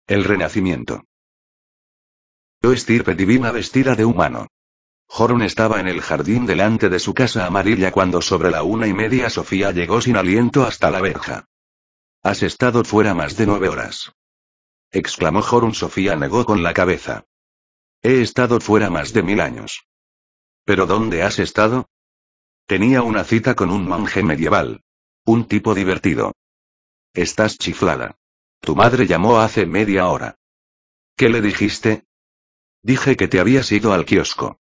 El renacimiento. Yo estirpe divina vestida de humano. Jorun estaba en el jardín delante de su casa amarilla cuando sobre la 1:30 Sofía llegó sin aliento hasta la verja. «Has estado fuera más de 9 horas», exclamó Jorun. Sofía negó con la cabeza. «He estado fuera más de 1000 años». «¿Pero dónde has estado?» «Tenía una cita con un monje medieval. Un tipo divertido». «Estás chiflada. Tu madre llamó hace media hora». «¿Qué le dijiste?» «Dije que te habías ido al kiosco».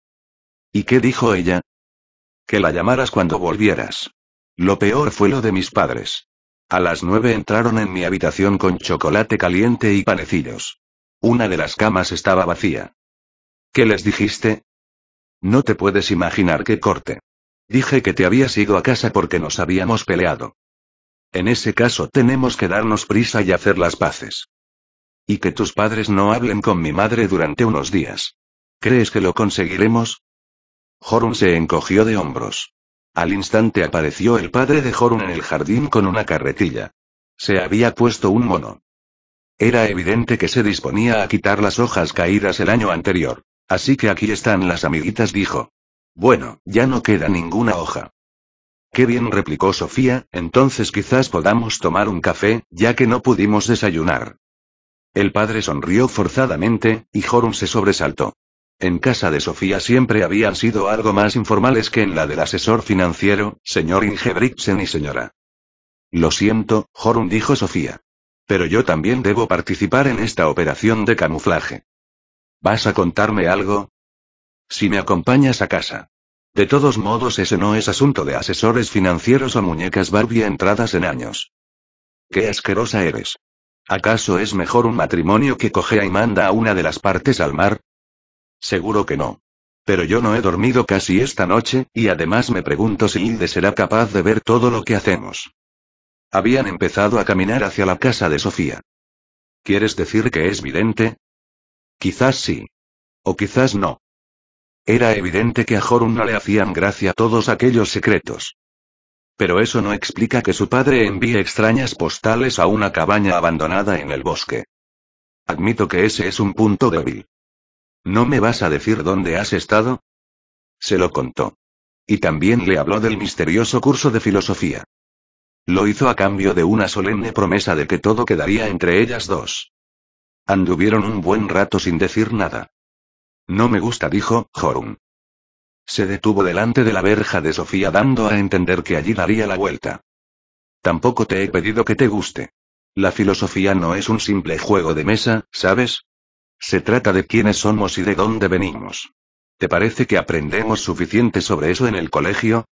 «¿Y qué dijo ella?» «Que la llamaras cuando volvieras». Lo peor fue lo de mis padres. A las 9 entraron en mi habitación con chocolate caliente y panecillos. Una de las camas estaba vacía. ¿Qué les dijiste?» «No te puedes imaginar qué corte. Dije que te habías ido a casa porque nos habíamos peleado. En ese caso tenemos que darnos prisa y hacer las paces. Y que tus padres no hablen con mi madre durante unos días. ¿Crees que lo conseguiremos?» Jorun se encogió de hombros. Al instante apareció el padre de Jorun en el jardín con una carretilla. Se había puesto un mono. Era evidente que se disponía a quitar las hojas caídas el año anterior. «Así que aquí están las amiguitas», dijo. «Bueno, ya no queda ninguna hoja». «Qué bien», replicó Sofía, «entonces quizás podamos tomar un café, ya que no pudimos desayunar». El padre sonrió forzadamente, y Jorun se sobresaltó. En casa de Sofía siempre habían sido algo más informales que en la del asesor financiero, señor Ingebrigtsen y señora. «Lo siento, Jorun», dijo Sofía. «Pero yo también debo participar en esta operación de camuflaje». «¿Vas a contarme algo?» «Si me acompañas a casa». «De todos modos, ese no es asunto de asesores financieros o muñecas Barbie entradas en años». «Qué asquerosa eres. ¿Acaso es mejor un matrimonio que cojea y manda a una de las partes al mar?» «Seguro que no. Pero yo no he dormido casi esta noche, y además me pregunto si Hilde será capaz de ver todo lo que hacemos». Habían empezado a caminar hacia la casa de Sofía. «¿Quieres decir que es vidente?» «Quizás sí. O quizás no». Era evidente que a Jorun no le hacían gracia todos aquellos secretos. Pero eso no explica que su padre envíe extrañas postales a una cabaña abandonada en el bosque. Admito que ese es un punto débil. ¿No me vas a decir dónde has estado? Se lo contó. Y también le habló del misterioso curso de filosofía. Lo hizo a cambio de una solemne promesa de que todo quedaría entre ellas dos. Anduvieron un buen rato sin decir nada. «No me gusta», dijo Jorun. Se detuvo delante de la verja de Sofía dando a entender que allí daría la vuelta. «Tampoco te he pedido que te guste. La filosofía no es un simple juego de mesa, ¿sabes? Se trata de quiénes somos y de dónde venimos. ¿Te parece que aprendemos suficiente sobre eso en el colegio?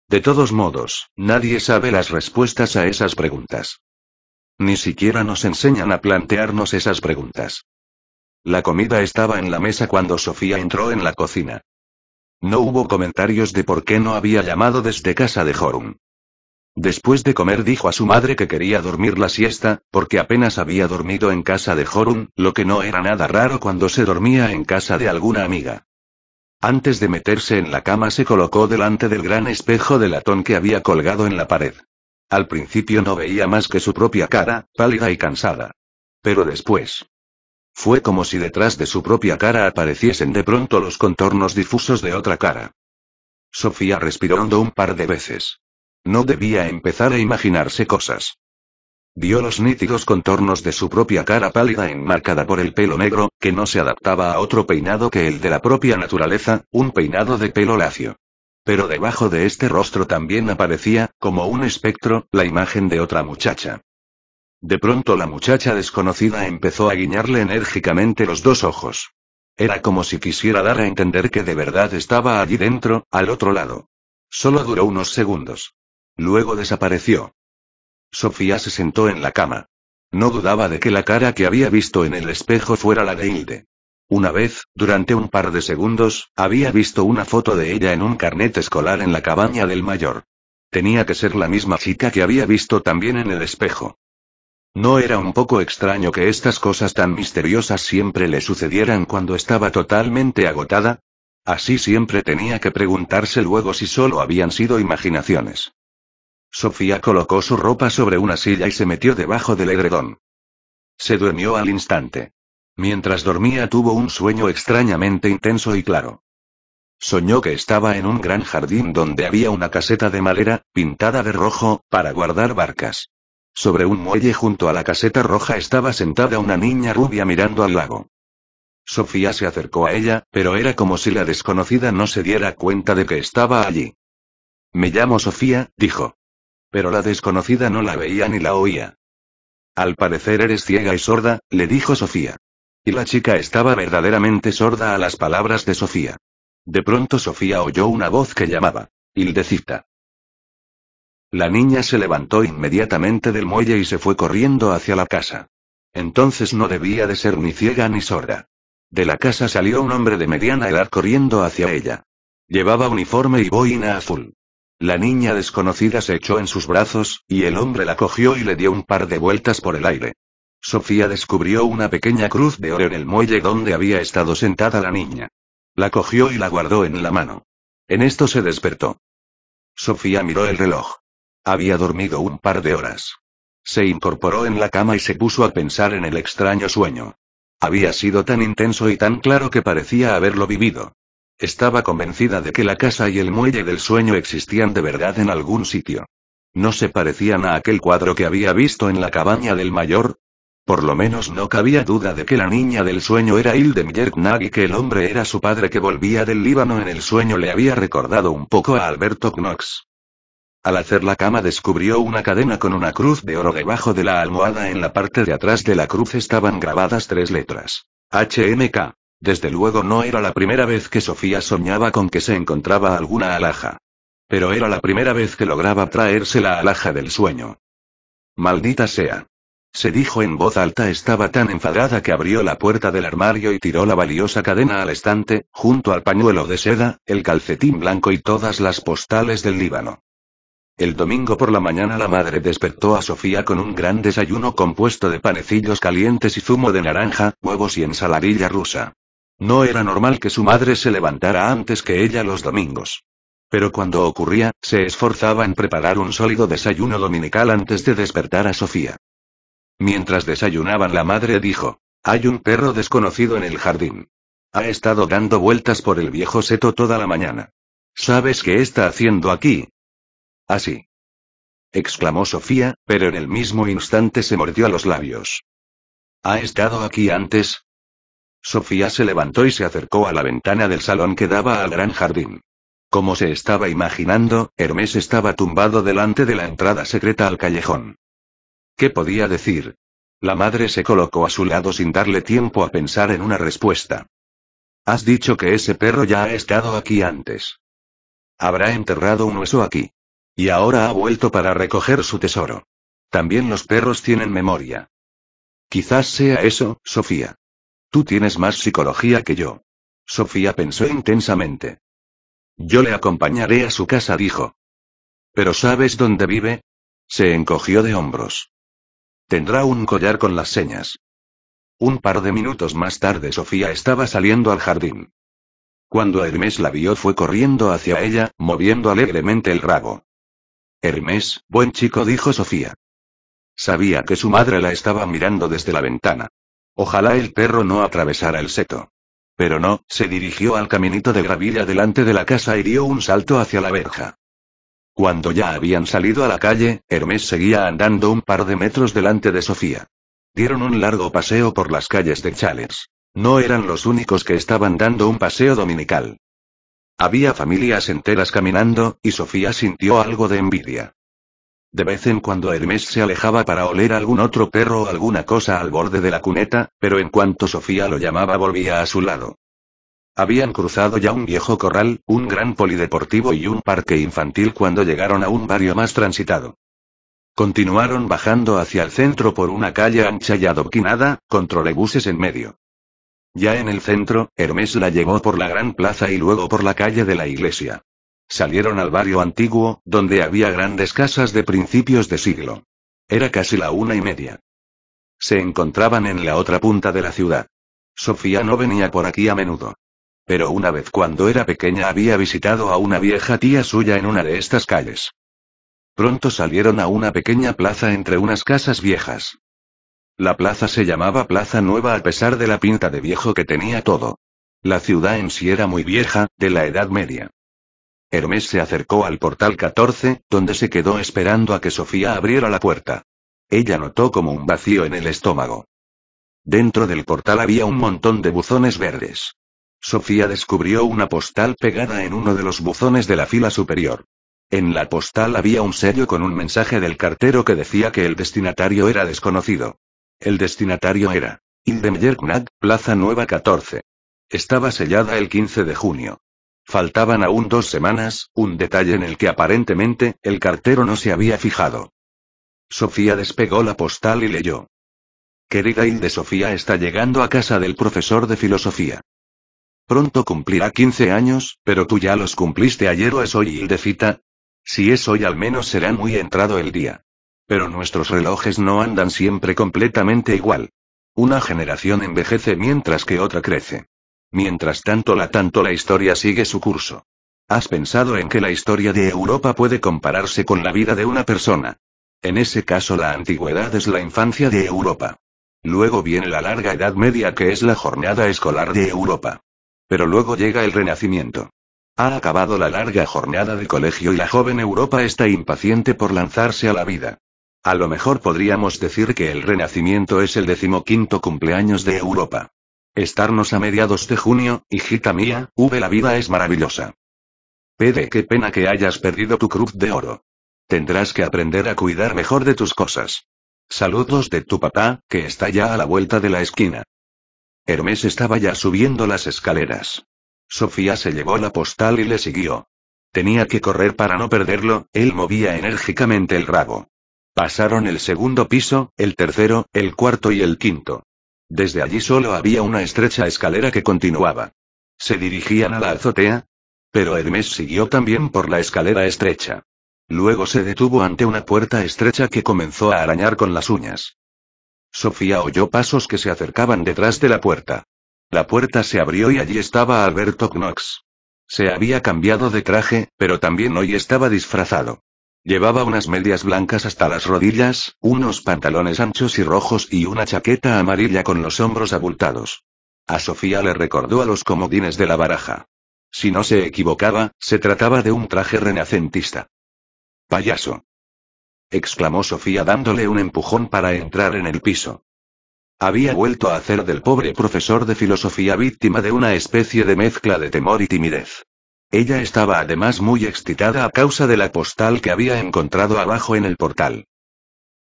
De todos modos, nadie sabe las respuestas a esas preguntas. Ni siquiera nos enseñan a plantearnos esas preguntas». La comida estaba en la mesa cuando Sofía entró en la cocina. No hubo comentarios de por qué no había llamado desde casa de Jorun. Después de comer dijo a su madre que quería dormir la siesta, porque apenas había dormido en casa de Jorun, lo que no era nada raro cuando se dormía en casa de alguna amiga. Antes de meterse en la cama se colocó delante del gran espejo de latón que había colgado en la pared. Al principio no veía más que su propia cara, pálida y cansada. Pero después... fue como si detrás de su propia cara apareciesen de pronto los contornos difusos de otra cara. Sofía respiró hondo un par de veces. No debía empezar a imaginarse cosas. Vio los nítidos contornos de su propia cara pálida enmarcada por el pelo negro, que no se adaptaba a otro peinado que el de la propia naturaleza, un peinado de pelo lacio. Pero debajo de este rostro también aparecía, como un espectro, la imagen de otra muchacha. De pronto la muchacha desconocida empezó a guiñarle enérgicamente los dos ojos. Era como si quisiera dar a entender que de verdad estaba allí dentro, al otro lado. Solo duró unos segundos. Luego desapareció. Sofía se sentó en la cama. No dudaba de que la cara que había visto en el espejo fuera la de Hilde. Una vez, durante un par de segundos, había visto una foto de ella en un carnet escolar en la cabaña del mayor. Tenía que ser la misma chica que había visto también en el espejo. ¿No era un poco extraño que estas cosas tan misteriosas siempre le sucedieran cuando estaba totalmente agotada? Así siempre tenía que preguntarse luego si solo habían sido imaginaciones. Sofía colocó su ropa sobre una silla y se metió debajo del edredón. Se durmió al instante. Mientras dormía tuvo un sueño extrañamente intenso y claro. Soñó que estaba en un gran jardín donde había una caseta de madera, pintada de rojo, para guardar barcas. Sobre un muelle junto a la caseta roja estaba sentada una niña rubia mirando al lago. Sofía se acercó a ella, pero era como si la desconocida no se diera cuenta de que estaba allí. Me llamo Sofía, dijo. Pero la desconocida no la veía ni la oía. Al parecer eres ciega y sorda, le dijo Sofía. Y la chica estaba verdaderamente sorda a las palabras de Sofía. De pronto Sofía oyó una voz que llamaba. Hildecita. La niña se levantó inmediatamente del muelle y se fue corriendo hacia la casa. Entonces no debía de ser ni ciega ni sorda. De la casa salió un hombre de mediana edad corriendo hacia ella. Llevaba uniforme y boina azul. La niña desconocida se echó en sus brazos, y el hombre la cogió y le dio un par de vueltas por el aire. Sofía descubrió una pequeña cruz de oro en el muelle donde había estado sentada la niña. La cogió y la guardó en la mano. En esto se despertó. Sofía miró el reloj. Había dormido un par de horas. Se incorporó en la cama y se puso a pensar en el extraño sueño. Había sido tan intenso y tan claro que parecía haberlo vivido. Estaba convencida de que la casa y el muelle del sueño existían de verdad en algún sitio. No se parecían a aquel cuadro que había visto en la cabaña del mayor. Por lo menos no cabía duda de que la niña del sueño era Hilde Mjerknag y que el hombre era su padre que volvía del Líbano en el sueño le había recordado un poco a Alberto Knox. Al hacer la cama descubrió una cadena con una cruz de oro debajo de la almohada. En la parte de atrás de la cruz estaban grabadas 3 letras. HMK. Desde luego no era la primera vez que Sofía soñaba con que se encontraba alguna alhaja. Pero era la primera vez que lograba traerse la alhaja del sueño. Maldita sea. Se dijo en voz alta. Estaba tan enfadada que abrió la puerta del armario y tiró la valiosa cadena al estante, junto al pañuelo de seda, el calcetín blanco y todas las postales del Líbano. El domingo por la mañana la madre despertó a Sofía con un gran desayuno compuesto de panecillos calientes y zumo de naranja, huevos y ensaladilla rusa. No era normal que su madre se levantara antes que ella los domingos. Pero cuando ocurría, se esforzaba en preparar un sólido desayuno dominical antes de despertar a Sofía. Mientras desayunaban la madre dijo, hay un perro desconocido en el jardín. Ha estado dando vueltas por el viejo seto toda la mañana. ¿Sabes qué está haciendo aquí? Así. Exclamó Sofía, pero en el mismo instante se mordió los labios. ¿Ha estado aquí antes? Sofía se levantó y se acercó a la ventana del salón que daba al gran jardín. Como se estaba imaginando, Hermés estaba tumbado delante de la entrada secreta al callejón. ¿Qué podía decir? La madre se colocó a su lado sin darle tiempo a pensar en una respuesta. Has dicho que ese perro ya ha estado aquí antes. Habrá enterrado un hueso aquí. Y ahora ha vuelto para recoger su tesoro. También los perros tienen memoria. Quizás sea eso, Sofía. Tú tienes más psicología que yo. Sofía pensó intensamente. Yo le acompañaré a su casa, dijo. ¿Pero sabes dónde vive? Se encogió de hombros. Tendrá un collar con las señas. Un par de minutos más tarde Sofía estaba saliendo al jardín. Cuando Hermés la vio fue corriendo hacia ella, moviendo alegremente el rabo. Hermés, buen chico, dijo Sofía. Sabía que su madre la estaba mirando desde la ventana. Ojalá el perro no atravesara el seto. Pero no, se dirigió al caminito de gravilla delante de la casa y dio un salto hacia la verja. Cuando ya habían salido a la calle, Hermés seguía andando un par de metros delante de Sofía. Dieron un largo paseo por las calles de Challers. No eran los únicos que estaban dando un paseo dominical. Había familias enteras caminando, y Sofía sintió algo de envidia. De vez en cuando Hermés se alejaba para oler algún otro perro o alguna cosa al borde de la cuneta, pero en cuanto Sofía lo llamaba volvía a su lado. Habían cruzado ya un viejo corral, un gran polideportivo y un parque infantil cuando llegaron a un barrio más transitado. Continuaron bajando hacia el centro por una calle ancha y adoquinada, con trolebuses en medio. Ya en el centro, Hermés la llevó por la gran plaza y luego por la calle de la iglesia. Salieron al barrio antiguo, donde había grandes casas de principios de siglo. Era casi la 1:30. Se encontraban en la otra punta de la ciudad. Sofía no venía por aquí a menudo. Pero una vez cuando era pequeña había visitado a una vieja tía suya en una de estas calles. Pronto salieron a una pequeña plaza entre unas casas viejas. La plaza se llamaba Plaza Nueva a pesar de la pinta de viejo que tenía todo. La ciudad en sí era muy vieja, de la Edad Media. Hermes se acercó al portal 14, donde se quedó esperando a que Sofía abriera la puerta. Ella notó como un vacío en el estómago. Dentro del portal había un montón de buzones verdes. Sofía descubrió una postal pegada en uno de los buzones de la fila superior. En la postal había un sello con un mensaje del cartero que decía que el destinatario era desconocido. El destinatario era Hildemeyer Knack, Plaza Nueva 14. Estaba sellada el 15 de junio. Faltaban aún 2 semanas, un detalle en el que aparentemente, el cartero no se había fijado. Sofía despegó la postal y leyó. Querida Hilde, Sofía está llegando a casa del profesor de filosofía. Pronto cumplirá 15 años, pero tú ya los cumpliste ayer o es hoy, Hildecita. Si es hoy al menos será muy entrado el día. Pero nuestros relojes no andan siempre completamente igual. Una generación envejece mientras que otra crece. Mientras tanto la historia sigue su curso. ¿Has pensado en que la historia de Europa puede compararse con la vida de una persona? En ese caso la antigüedad es la infancia de Europa. Luego viene la larga Edad Media que es la jornada escolar de Europa. Pero luego llega el Renacimiento. Ha acabado la larga jornada de colegio y la joven Europa está impaciente por lanzarse a la vida. A lo mejor podríamos decir que el Renacimiento es el 15º cumpleaños de Europa. Estarnos a mediados de junio, hijita mía, la vida es maravillosa. Pede, qué pena que hayas perdido tu cruz de oro. Tendrás que aprender a cuidar mejor de tus cosas. Saludos de tu papá, que está ya a la vuelta de la esquina. Hermes estaba ya subiendo las escaleras. Sofía se llevó la postal y le siguió. Tenía que correr para no perderlo, él movía enérgicamente el rabo. Pasaron el segundo piso, el tercero, el cuarto y el quinto. Desde allí solo había una estrecha escalera que continuaba. ¿Se dirigían a la azotea? Pero Hermes siguió también por la escalera estrecha. Luego se detuvo ante una puerta estrecha que comenzó a arañar con las uñas. Sofía oyó pasos que se acercaban detrás de la puerta. La puerta se abrió y allí estaba Alberto Knox. Se había cambiado de traje, pero también hoy estaba disfrazado. Llevaba unas medias blancas hasta las rodillas, unos pantalones anchos y rojos y una chaqueta amarilla con los hombros abultados. A Sofía le recordó a los comodines de la baraja. Si no se equivocaba, se trataba de un traje renacentista. «Payaso», exclamó Sofía dándole un empujón para entrar en el piso. Había vuelto a hacer del pobre profesor de filosofía víctima de una especie de mezcla de temor y timidez. Ella estaba además muy excitada a causa de la postal que había encontrado abajo en el portal.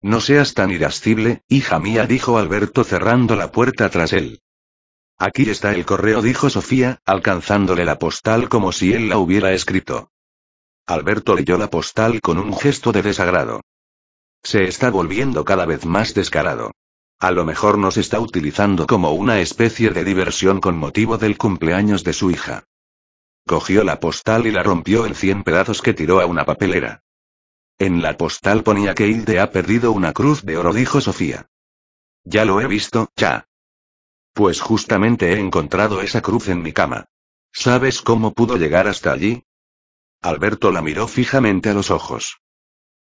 «No seas tan irascible, hija mía», dijo Alberto cerrando la puerta tras él. «Aquí está el correo», dijo Sofía, alcanzándole la postal como si él la hubiera escrito. Alberto leyó la postal con un gesto de desagrado. Se está volviendo cada vez más descarado. A lo mejor nos está utilizando como una especie de diversión con motivo del cumpleaños de su hija. Cogió la postal y la rompió en 100 pedazos que tiró a una papelera. En la postal ponía que Hilde ha perdido una cruz de oro, dijo Sofía. Ya lo he visto, ya. Pues justamente he encontrado esa cruz en mi cama. ¿Sabes cómo pudo llegar hasta allí? Alberto la miró fijamente a los ojos.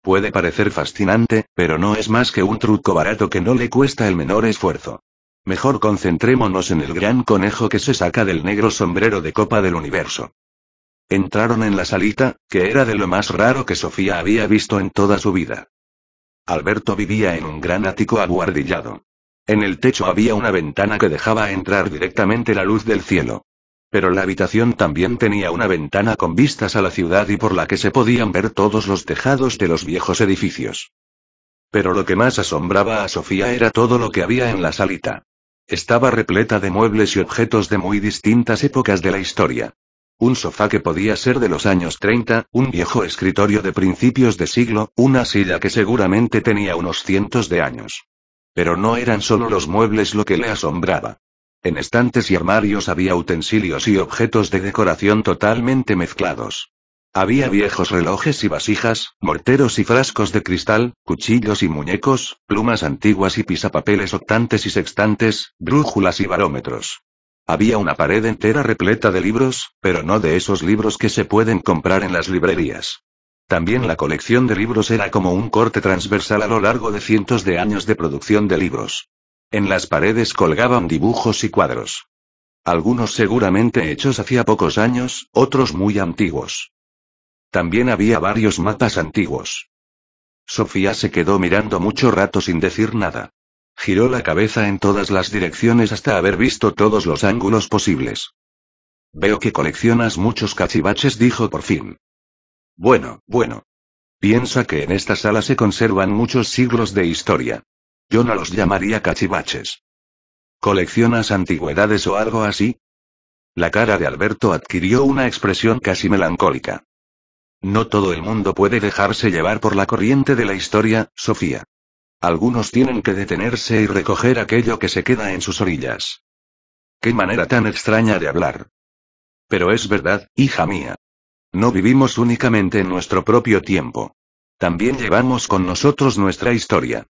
Puede parecer fascinante, pero no es más que un truco barato que no le cuesta el menor esfuerzo. Mejor concentrémonos en el gran conejo que se saca del negro sombrero de copa del universo. Entraron en la salita, que era de lo más raro que Sofía había visto en toda su vida. Alberto vivía en un gran ático abuhardillado. En el techo había una ventana que dejaba entrar directamente la luz del cielo. Pero la habitación también tenía una ventana con vistas a la ciudad y por la que se podían ver todos los tejados de los viejos edificios. Pero lo que más asombraba a Sofía era todo lo que había en la salita. Estaba repleta de muebles y objetos de muy distintas épocas de la historia. Un sofá que podía ser de los años 30, un viejo escritorio de principios de siglo, una silla que seguramente tenía unos cientos de años. Pero no eran solo los muebles lo que le asombraba. En estantes y armarios había utensilios y objetos de decoración totalmente mezclados. Había viejos relojes y vasijas, morteros y frascos de cristal, cuchillos y muñecos, plumas antiguas y pisapapeles octantes y sextantes, brújulas y barómetros. Había una pared entera repleta de libros, pero no de esos libros que se pueden comprar en las librerías. También la colección de libros era como un corte transversal a lo largo de cientos de años de producción de libros. En las paredes colgaban dibujos y cuadros. Algunos seguramente hechos hacía pocos años, otros muy antiguos. También había varios mapas antiguos. Sofía se quedó mirando mucho rato sin decir nada. Giró la cabeza en todas las direcciones hasta haber visto todos los ángulos posibles. Veo que coleccionas muchos cachivaches, dijo por fin. Bueno. Piensa que en esta sala se conservan muchos siglos de historia. Yo no los llamaría cachivaches. ¿Coleccionas antigüedades o algo así? La cara de Alberto adquirió una expresión casi melancólica. No todo el mundo puede dejarse llevar por la corriente de la historia, Sofía. Algunos tienen que detenerse y recoger aquello que se queda en sus orillas. Qué manera tan extraña de hablar. Pero es verdad, hija mía. No vivimos únicamente en nuestro propio tiempo. También llevamos con nosotros nuestra historia.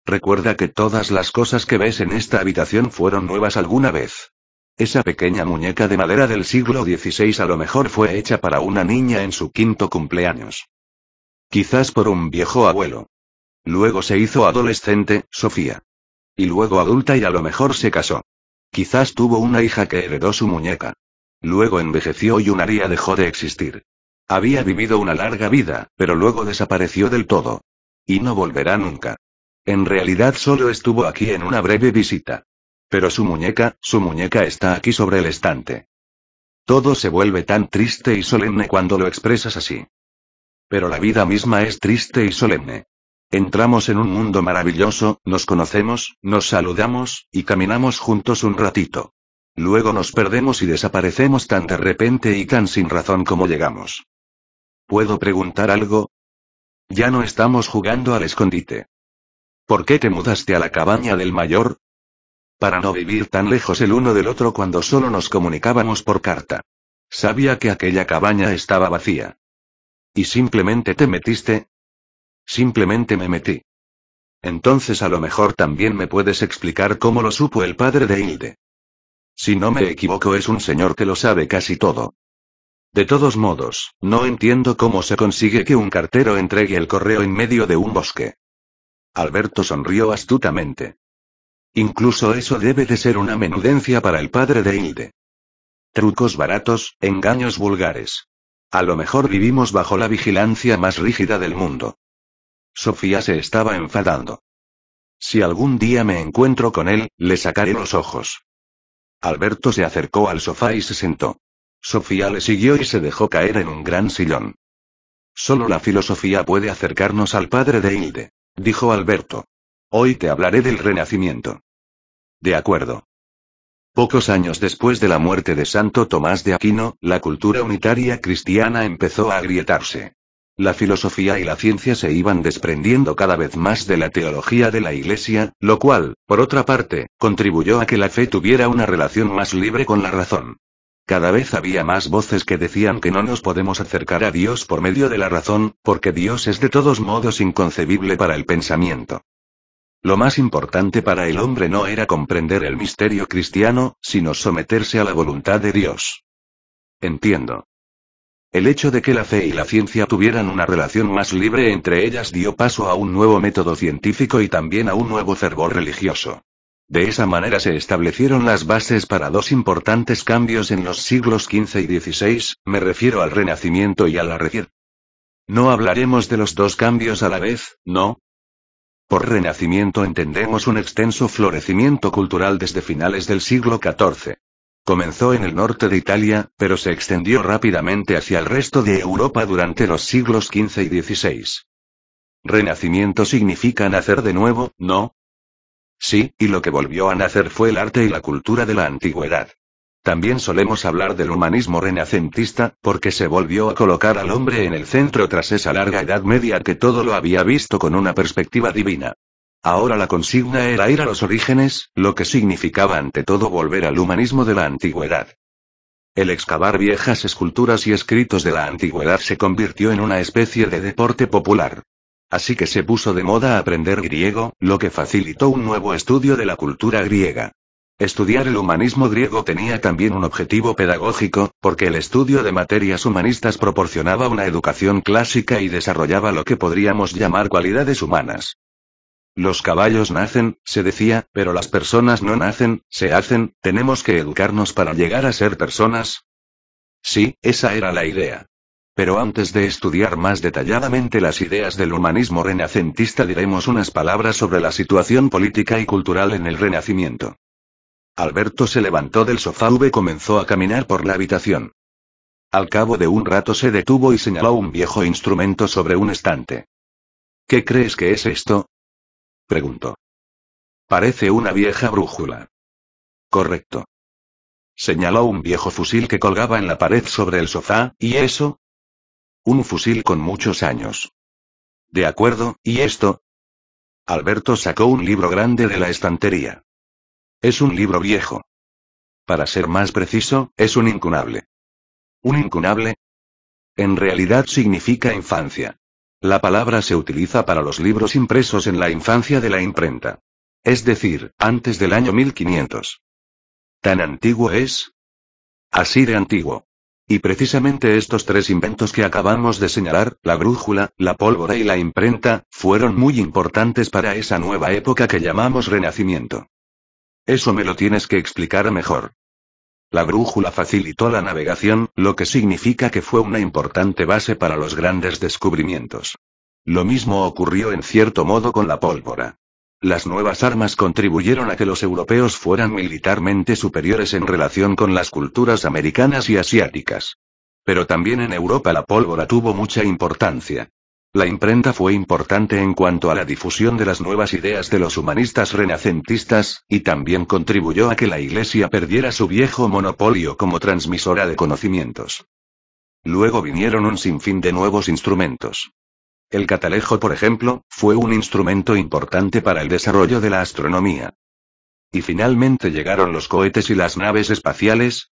Recuerda que todas las cosas que ves en esta habitación fueron nuevas alguna vez. Esa pequeña muñeca de madera del siglo XVI a lo mejor fue hecha para una niña en su 5º cumpleaños. Quizás por un viejo abuelo. Luego se hizo adolescente, Sofía. Y luego adulta y a lo mejor se casó. Quizás tuvo una hija que heredó su muñeca. Luego envejeció y un día dejó de existir. Había vivido una larga vida, pero luego desapareció del todo. Y no volverá nunca. En realidad solo estuvo aquí en una breve visita. Pero su muñeca está aquí sobre el estante. Todo se vuelve tan triste y solemne cuando lo expresas así. Pero la vida misma es triste y solemne. Entramos en un mundo maravilloso, nos conocemos, nos saludamos, y caminamos juntos un ratito. Luego nos perdemos y desaparecemos tan de repente y tan sin razón como llegamos. ¿Puedo preguntar algo? Ya no estamos jugando al escondite. ¿Por qué te mudaste a la cabaña del mayor? Para no vivir tan lejos el uno del otro cuando solo nos comunicábamos por carta. Sabía que aquella cabaña estaba vacía. ¿Y simplemente te metiste? Simplemente me metí. Entonces a lo mejor también me puedes explicar cómo lo supo el padre de Hilde. Si no me equivoco es un señor que lo sabe casi todo. De todos modos, no entiendo cómo se consigue que un cartero entregue el correo en medio de un bosque. Alberto sonrió astutamente. Incluso eso debe de ser una menudencia para el padre de Hilde. Trucos baratos, engaños vulgares. A lo mejor vivimos bajo la vigilancia más rígida del mundo. Sofía se estaba enfadando. Si algún día me encuentro con él, le sacaré los ojos. Alberto se acercó al sofá y se sentó. Sofía le siguió y se dejó caer en un gran sillón. Solo la filosofía puede acercarnos al padre de Hilde, dijo Alberto. Hoy te hablaré del Renacimiento. De acuerdo. Pocos años después de la muerte de Santo Tomás de Aquino, la cultura unitaria cristiana empezó a agrietarse. La filosofía y la ciencia se iban desprendiendo cada vez más de la teología de la Iglesia, lo cual, por otra parte, contribuyó a que la fe tuviera una relación más libre con la razón. Cada vez había más voces que decían que no nos podemos acercar a Dios por medio de la razón, porque Dios es de todos modos inconcebible para el pensamiento. Lo más importante para el hombre no era comprender el misterio cristiano, sino someterse a la voluntad de Dios. Entiendo. El hecho de que la fe y la ciencia tuvieran una relación más libre entre ellas dio paso a un nuevo método científico y también a un nuevo fervor religioso. De esa manera se establecieron las bases para dos importantes cambios en los siglos XV y XVI, me refiero al Renacimiento y a la Reforma. No hablaremos de los dos cambios a la vez, ¿no? Por Renacimiento entendemos un extenso florecimiento cultural desde finales del siglo XIV. Comenzó en el norte de Italia, pero se extendió rápidamente hacia el resto de Europa durante los siglos XV y XVI. Renacimiento significa nacer de nuevo, ¿no? Sí, y lo que volvió a nacer fue el arte y la cultura de la antigüedad. También solemos hablar del humanismo renacentista, porque se volvió a colocar al hombre en el centro tras esa larga Edad Media que todo lo había visto con una perspectiva divina. Ahora la consigna era ir a los orígenes, lo que significaba ante todo volver al humanismo de la antigüedad. El excavar viejas esculturas y escritos de la antigüedad se convirtió en una especie de deporte popular. Así que se puso de moda aprender griego, lo que facilitó un nuevo estudio de la cultura griega. Estudiar el humanismo griego tenía también un objetivo pedagógico, porque el estudio de materias humanistas proporcionaba una educación clásica y desarrollaba lo que podríamos llamar cualidades humanas. Los caballos nacen, se decía, pero las personas no nacen, se hacen, ¿tenemos que educarnos para llegar a ser personas? Sí, esa era la idea. Pero antes de estudiar más detalladamente las ideas del humanismo renacentista diremos unas palabras sobre la situación política y cultural en el Renacimiento. Alberto se levantó del sofá y comenzó a caminar por la habitación. Al cabo de un rato se detuvo y señaló un viejo instrumento sobre un estante. ¿Qué crees que es esto?, preguntó. Parece una vieja brújula. Correcto. Señaló un viejo fusil que colgaba en la pared sobre el sofá, ¿y eso? Un fusil con muchos años. De acuerdo, ¿y esto? Alberto sacó un libro grande de la estantería. Es un libro viejo. Para ser más preciso, es un incunable. ¿Un incunable? En realidad significa infancia. La palabra se utiliza para los libros impresos en la infancia de la imprenta. Es decir, antes del año 1500. ¿Tan antiguo es? Así de antiguo. Y precisamente estos tres inventos que acabamos de señalar, la brújula, la pólvora y la imprenta, fueron muy importantes para esa nueva época que llamamos Renacimiento. Eso me lo tienes que explicar mejor. La brújula facilitó la navegación, lo que significa que fue una importante base para los grandes descubrimientos. Lo mismo ocurrió en cierto modo con la pólvora. Las nuevas armas contribuyeron a que los europeos fueran militarmente superiores en relación con las culturas americanas y asiáticas. Pero también en Europa la pólvora tuvo mucha importancia. La imprenta fue importante en cuanto a la difusión de las nuevas ideas de los humanistas renacentistas, y también contribuyó a que la Iglesia perdiera su viejo monopolio como transmisora de conocimientos. Luego vinieron un sinfín de nuevos instrumentos. El catalejo, por ejemplo, fue un instrumento importante para el desarrollo de la astronomía. Y finalmente llegaron los cohetes y las naves espaciales.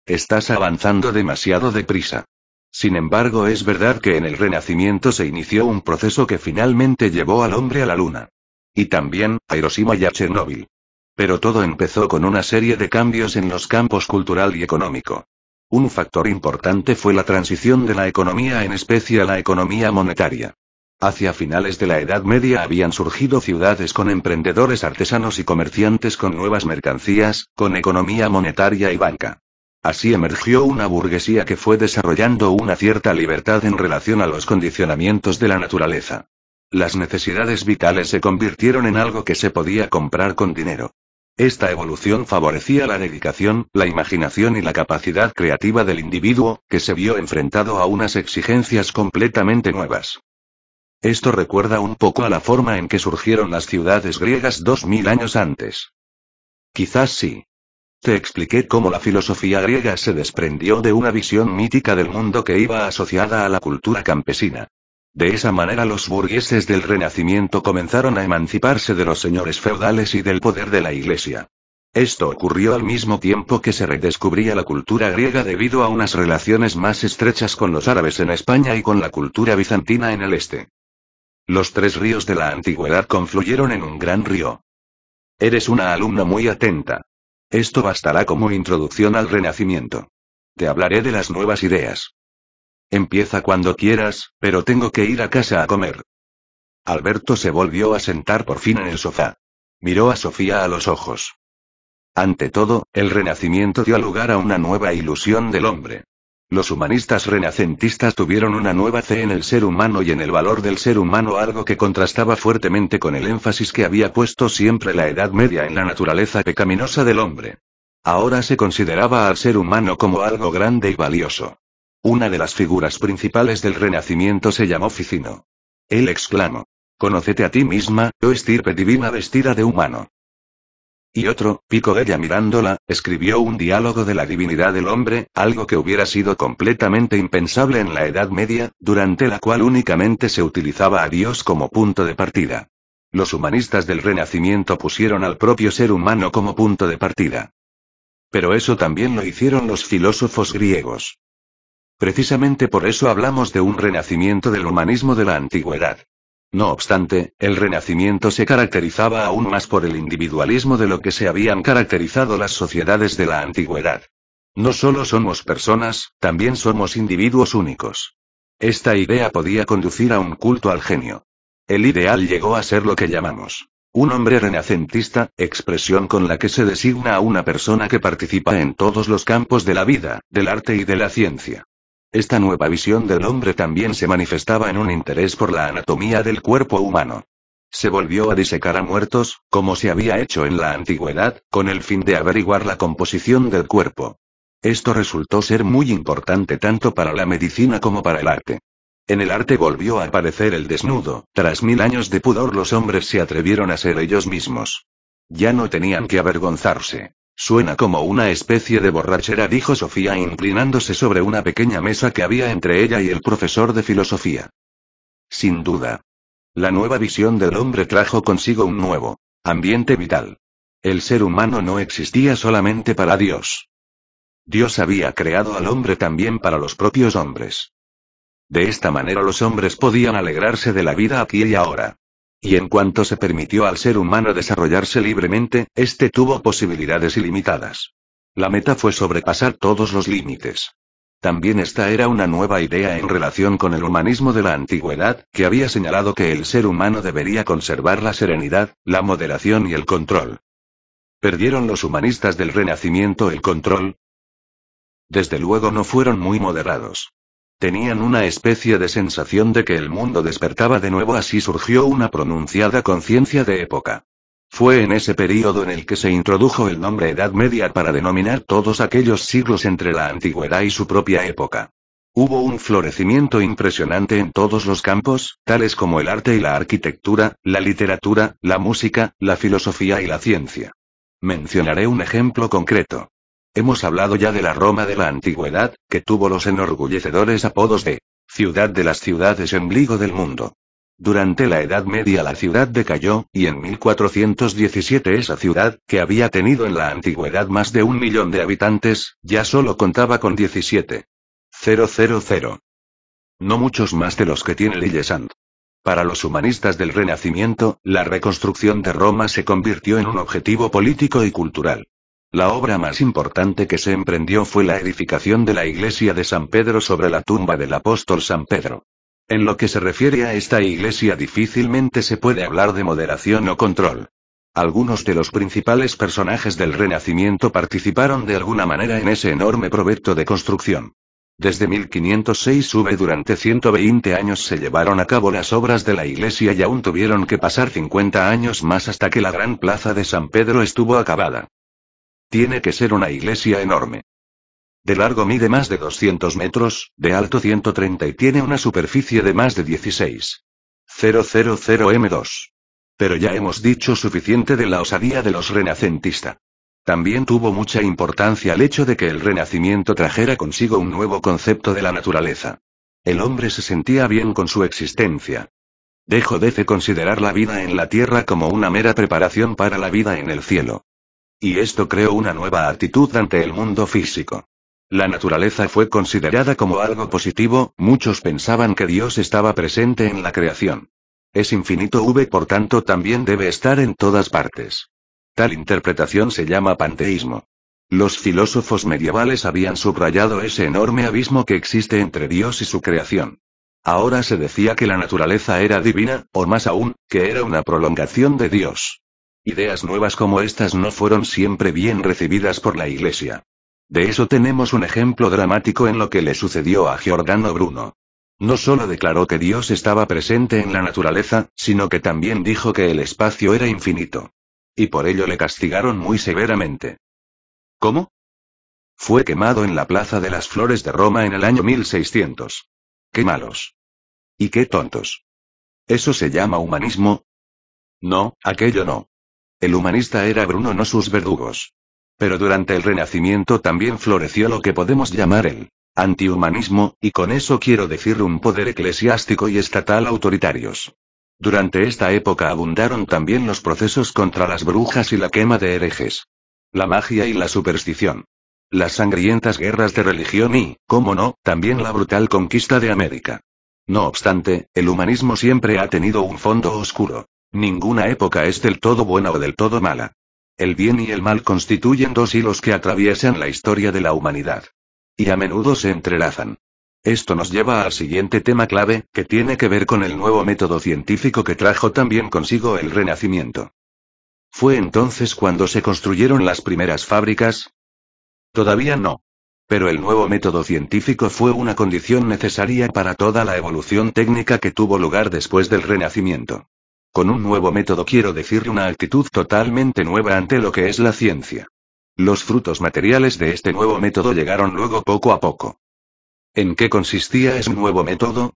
Estás avanzando demasiado deprisa. Sin embargo, es verdad que en el Renacimiento se inició un proceso que finalmente llevó al hombre a la Luna. Y también, a Hiroshima y a Chernóbil. Pero todo empezó con una serie de cambios en los campos cultural y económico. Un factor importante fue la transición de la economía en especie a la economía monetaria. Hacia finales de la Edad Media habían surgido ciudades con emprendedores artesanos y comerciantes con nuevas mercancías, con economía monetaria y banca. Así emergió una burguesía que fue desarrollando una cierta libertad en relación a los condicionamientos de la naturaleza. Las necesidades vitales se convirtieron en algo que se podía comprar con dinero. Esta evolución favorecía la dedicación, la imaginación y la capacidad creativa del individuo, que se vio enfrentado a unas exigencias completamente nuevas. Esto recuerda un poco a la forma en que surgieron las ciudades griegas 2000 años antes. Quizás sí. Te expliqué cómo la filosofía griega se desprendió de una visión mítica del mundo que iba asociada a la cultura campesina. De esa manera los burgueses del Renacimiento comenzaron a emanciparse de los señores feudales y del poder de la Iglesia. Esto ocurrió al mismo tiempo que se redescubría la cultura griega debido a unas relaciones más estrechas con los árabes en España y con la cultura bizantina en el este. Los tres ríos de la antigüedad confluyeron en un gran río. Eres una alumna muy atenta. Esto bastará como introducción al Renacimiento. Te hablaré de las nuevas ideas. Empieza cuando quieras, pero tengo que ir a casa a comer. Alberto se volvió a sentar por fin en el sofá. Miró a Sofía a los ojos. Ante todo, el Renacimiento dio lugar a una nueva ilusión del hombre. Los humanistas renacentistas tuvieron una nueva fe en el ser humano y en el valor del ser humano, algo que contrastaba fuertemente con el énfasis que había puesto siempre la Edad Media en la naturaleza pecaminosa del hombre. Ahora se consideraba al ser humano como algo grande y valioso. Una de las figuras principales del Renacimiento se llamó Ficino. Él exclamó: «Conócete a ti misma, oh estirpe divina vestida de humano». Y otro, Pico Della Mirandola, escribió un diálogo de la divinidad del hombre, algo que hubiera sido completamente impensable en la Edad Media, durante la cual únicamente se utilizaba a Dios como punto de partida. Los humanistas del Renacimiento pusieron al propio ser humano como punto de partida. Pero eso también lo hicieron los filósofos griegos. Precisamente por eso hablamos de un renacimiento del humanismo de la antigüedad. No obstante, el Renacimiento se caracterizaba aún más por el individualismo de lo que se habían caracterizado las sociedades de la antigüedad. No solo somos personas, también somos individuos únicos. Esta idea podía conducir a un culto al genio. El ideal llegó a ser lo que llamamos un hombre renacentista, expresión con la que se designa a una persona que participa en todos los campos de la vida, del arte y de la ciencia. Esta nueva visión del hombre también se manifestaba en un interés por la anatomía del cuerpo humano. Se volvió a disecar a muertos, como se había hecho en la antigüedad, con el fin de averiguar la composición del cuerpo. Esto resultó ser muy importante tanto para la medicina como para el arte. En el arte volvió a aparecer el desnudo. Tras 1000 años de pudor los hombres se atrevieron a ser ellos mismos. Ya no tenían que avergonzarse. Suena como una especie de borrachera, dijo Sofía inclinándose sobre una pequeña mesa que había entre ella y el profesor de filosofía. Sin duda. La nueva visión del hombre trajo consigo un nuevo ambiente vital. El ser humano no existía solamente para Dios. Dios había creado al hombre también para los propios hombres. De esta manera los hombres podían alegrarse de la vida aquí y ahora. Y en cuanto se permitió al ser humano desarrollarse libremente, éste tuvo posibilidades ilimitadas. La meta fue sobrepasar todos los límites. También esta era una nueva idea en relación con el humanismo de la antigüedad, que había señalado que el ser humano debería conservar la serenidad, la moderación y el control. ¿Perdieron los humanistas del Renacimiento el control? Desde luego no fueron muy moderados. Tenían una especie de sensación de que el mundo despertaba de nuevo, así surgió una pronunciada conciencia de época. Fue en ese período en el que se introdujo el nombre Edad Media para denominar todos aquellos siglos entre la antigüedad y su propia época. Hubo un florecimiento impresionante en todos los campos, tales como el arte y la arquitectura, la literatura, la música, la filosofía y la ciencia. Mencionaré un ejemplo concreto. Hemos hablado ya de la Roma de la antigüedad, que tuvo los enorgullecedores apodos de ciudad de las ciudades y ombligo del mundo. Durante la Edad Media la ciudad decayó, y en 1417 esa ciudad, que había tenido en la antigüedad más de 1 millón de habitantes, ya solo contaba con 17,000. No muchos más de los que tiene Lillesand. Para los humanistas del Renacimiento, la reconstrucción de Roma se convirtió en un objetivo político y cultural. La obra más importante que se emprendió fue la edificación de la iglesia de San Pedro sobre la tumba del apóstol San Pedro. En lo que se refiere a esta iglesia difícilmente se puede hablar de moderación o control. Algunos de los principales personajes del Renacimiento participaron de alguna manera en ese enorme proyecto de construcción. Desde 1506 durante 120 años se llevaron a cabo las obras de la iglesia y aún tuvieron que pasar 50 años más hasta que la gran plaza de San Pedro estuvo acabada. Tiene que ser una iglesia enorme. De largo mide más de 200 metros, de alto 130 y tiene una superficie de más de 16,000 m². Pero ya hemos dicho suficiente de la osadía de los renacentistas. También tuvo mucha importancia el hecho de que el Renacimiento trajera consigo un nuevo concepto de la naturaleza. El hombre se sentía bien con su existencia. Dejó de considerar la vida en la tierra como una mera preparación para la vida en el cielo. Y esto creó una nueva actitud ante el mundo físico. La naturaleza fue considerada como algo positivo, muchos pensaban que Dios estaba presente en la creación. Es infinito, por tanto también debe estar en todas partes. Tal interpretación se llama panteísmo. Los filósofos medievales habían subrayado ese enorme abismo que existe entre Dios y su creación. Ahora se decía que la naturaleza era divina, o más aún, que era una prolongación de Dios. Ideas nuevas como estas no fueron siempre bien recibidas por la Iglesia. De eso tenemos un ejemplo dramático en lo que le sucedió a Giordano Bruno. No solo declaró que Dios estaba presente en la naturaleza, sino que también dijo que el espacio era infinito. Y por ello le castigaron muy severamente. ¿Cómo? Fue quemado en la Plaza de las Flores de Roma en el año 1600. ¡Qué malos! ¡Y qué tontos! ¿Eso se llama humanismo? No, aquello no. El humanista era Bruno, no sus verdugos. Pero durante el Renacimiento también floreció lo que podemos llamar el antihumanismo, y con eso quiero decir un poder eclesiástico y estatal autoritarios. Durante esta época abundaron también los procesos contra las brujas y la quema de herejes. La magia y la superstición. Las sangrientas guerras de religión y, cómo no, también la brutal conquista de América. No obstante, el humanismo siempre ha tenido un fondo oscuro. Ninguna época es del todo buena o del todo mala. El bien y el mal constituyen dos hilos que atraviesan la historia de la humanidad. Y a menudo se entrelazan. Esto nos lleva al siguiente tema clave, que tiene que ver con el nuevo método científico que trajo también consigo el Renacimiento. ¿Fue entonces cuando se construyeron las primeras fábricas? Todavía no. Pero el nuevo método científico fue una condición necesaria para toda la evolución técnica que tuvo lugar después del Renacimiento. Con un nuevo método quiero decir una actitud totalmente nueva ante lo que es la ciencia. Los frutos materiales de este nuevo método llegaron luego poco a poco. ¿En qué consistía ese nuevo método?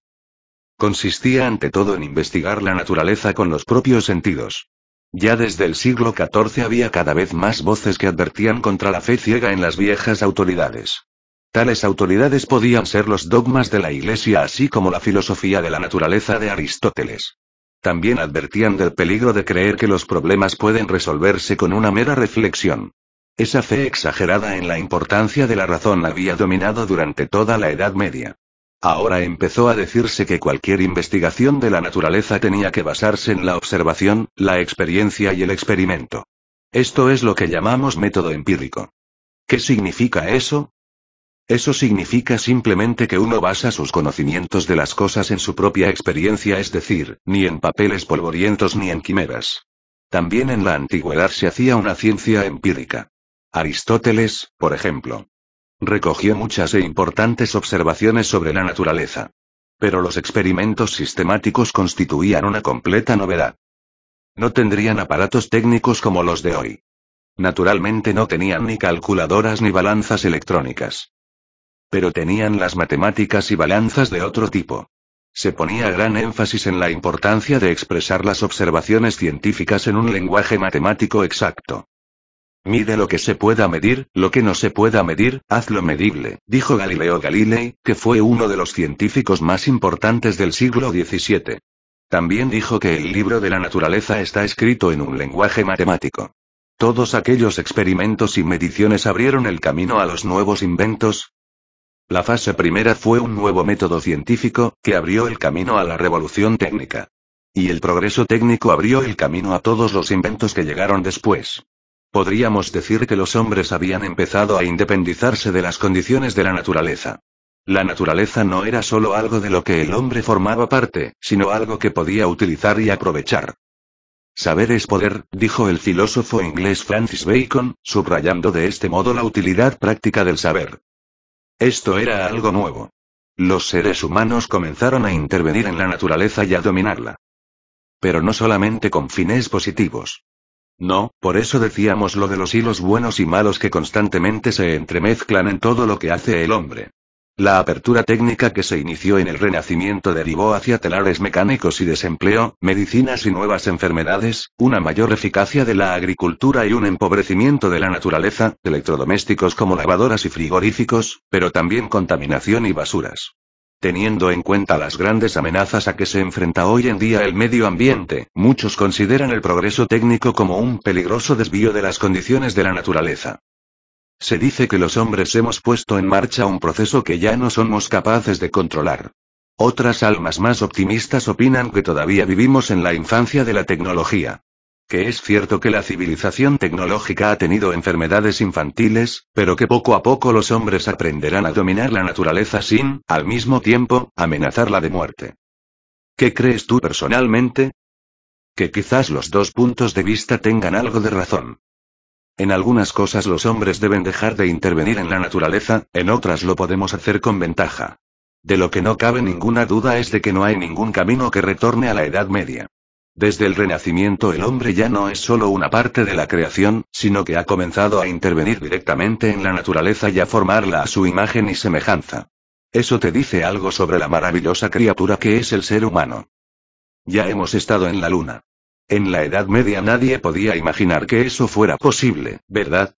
Consistía ante todo en investigar la naturaleza con los propios sentidos. Ya desde el siglo XIV había cada vez más voces que advertían contra la fe ciega en las viejas autoridades. Tales autoridades podían ser los dogmas de la Iglesia así como la filosofía de la naturaleza de Aristóteles. También advertían del peligro de creer que los problemas pueden resolverse con una mera reflexión. Esa fe exagerada en la importancia de la razón había dominado durante toda la Edad Media. Ahora empezó a decirse que cualquier investigación de la naturaleza tenía que basarse en la observación, la experiencia y el experimento. Esto es lo que llamamos método empírico. ¿Qué significa eso? Eso significa simplemente que uno basa sus conocimientos de las cosas en su propia experiencia, es decir, ni en papeles polvorientos ni en quimeras. También en la antigüedad se hacía una ciencia empírica. Aristóteles, por ejemplo, recogió muchas e importantes observaciones sobre la naturaleza. Pero los experimentos sistemáticos constituían una completa novedad. No tendrían aparatos técnicos como los de hoy. Naturalmente no tenían ni calculadoras ni balanzas electrónicas. Pero tenían las matemáticas y balanzas de otro tipo. Se ponía gran énfasis en la importancia de expresar las observaciones científicas en un lenguaje matemático exacto. Mide lo que se pueda medir, lo que no se pueda medir, hazlo medible, dijo Galileo Galilei, que fue uno de los científicos más importantes del siglo XVII. También dijo que el libro de la naturaleza está escrito en un lenguaje matemático. Todos aquellos experimentos y mediciones abrieron el camino a los nuevos inventos. La fase primera fue un nuevo método científico, que abrió el camino a la revolución técnica. Y el progreso técnico abrió el camino a todos los inventos que llegaron después. Podríamos decir que los hombres habían empezado a independizarse de las condiciones de la naturaleza. La naturaleza no era solo algo de lo que el hombre formaba parte, sino algo que podía utilizar y aprovechar. Saber es poder, dijo el filósofo inglés Francis Bacon, subrayando de este modo la utilidad práctica del saber. Esto era algo nuevo. Los seres humanos comenzaron a intervenir en la naturaleza y a dominarla. Pero no solamente con fines positivos. No, por eso decíamos lo de los hilos buenos y malos que constantemente se entremezclan en todo lo que hace el hombre. La apertura técnica que se inició en el Renacimiento derivó hacia telares mecánicos y desempleo, medicinas y nuevas enfermedades, una mayor eficacia de la agricultura y un empobrecimiento de la naturaleza, electrodomésticos como lavadoras y frigoríficos, pero también contaminación y basuras. Teniendo en cuenta las grandes amenazas a que se enfrenta hoy en día el medio ambiente, muchos consideran el progreso técnico como un peligroso desvío de las condiciones de la naturaleza. Se dice que los hombres hemos puesto en marcha un proceso que ya no somos capaces de controlar. Otras almas más optimistas opinan que todavía vivimos en la infancia de la tecnología. Que es cierto que la civilización tecnológica ha tenido enfermedades infantiles, pero que poco a poco los hombres aprenderán a dominar la naturaleza sin, al mismo tiempo, amenazarla de muerte. ¿Qué crees tú personalmente? Que quizás los dos puntos de vista tengan algo de razón. En algunas cosas los hombres deben dejar de intervenir en la naturaleza, en otras lo podemos hacer con ventaja. De lo que no cabe ninguna duda es de que no hay ningún camino que retorne a la Edad Media. Desde el Renacimiento el hombre ya no es solo una parte de la creación, sino que ha comenzado a intervenir directamente en la naturaleza y a formarla a su imagen y semejanza. Eso te dice algo sobre la maravillosa criatura que es el ser humano. Ya hemos estado en la Luna. En la Edad Media nadie podía imaginar que eso fuera posible, ¿verdad?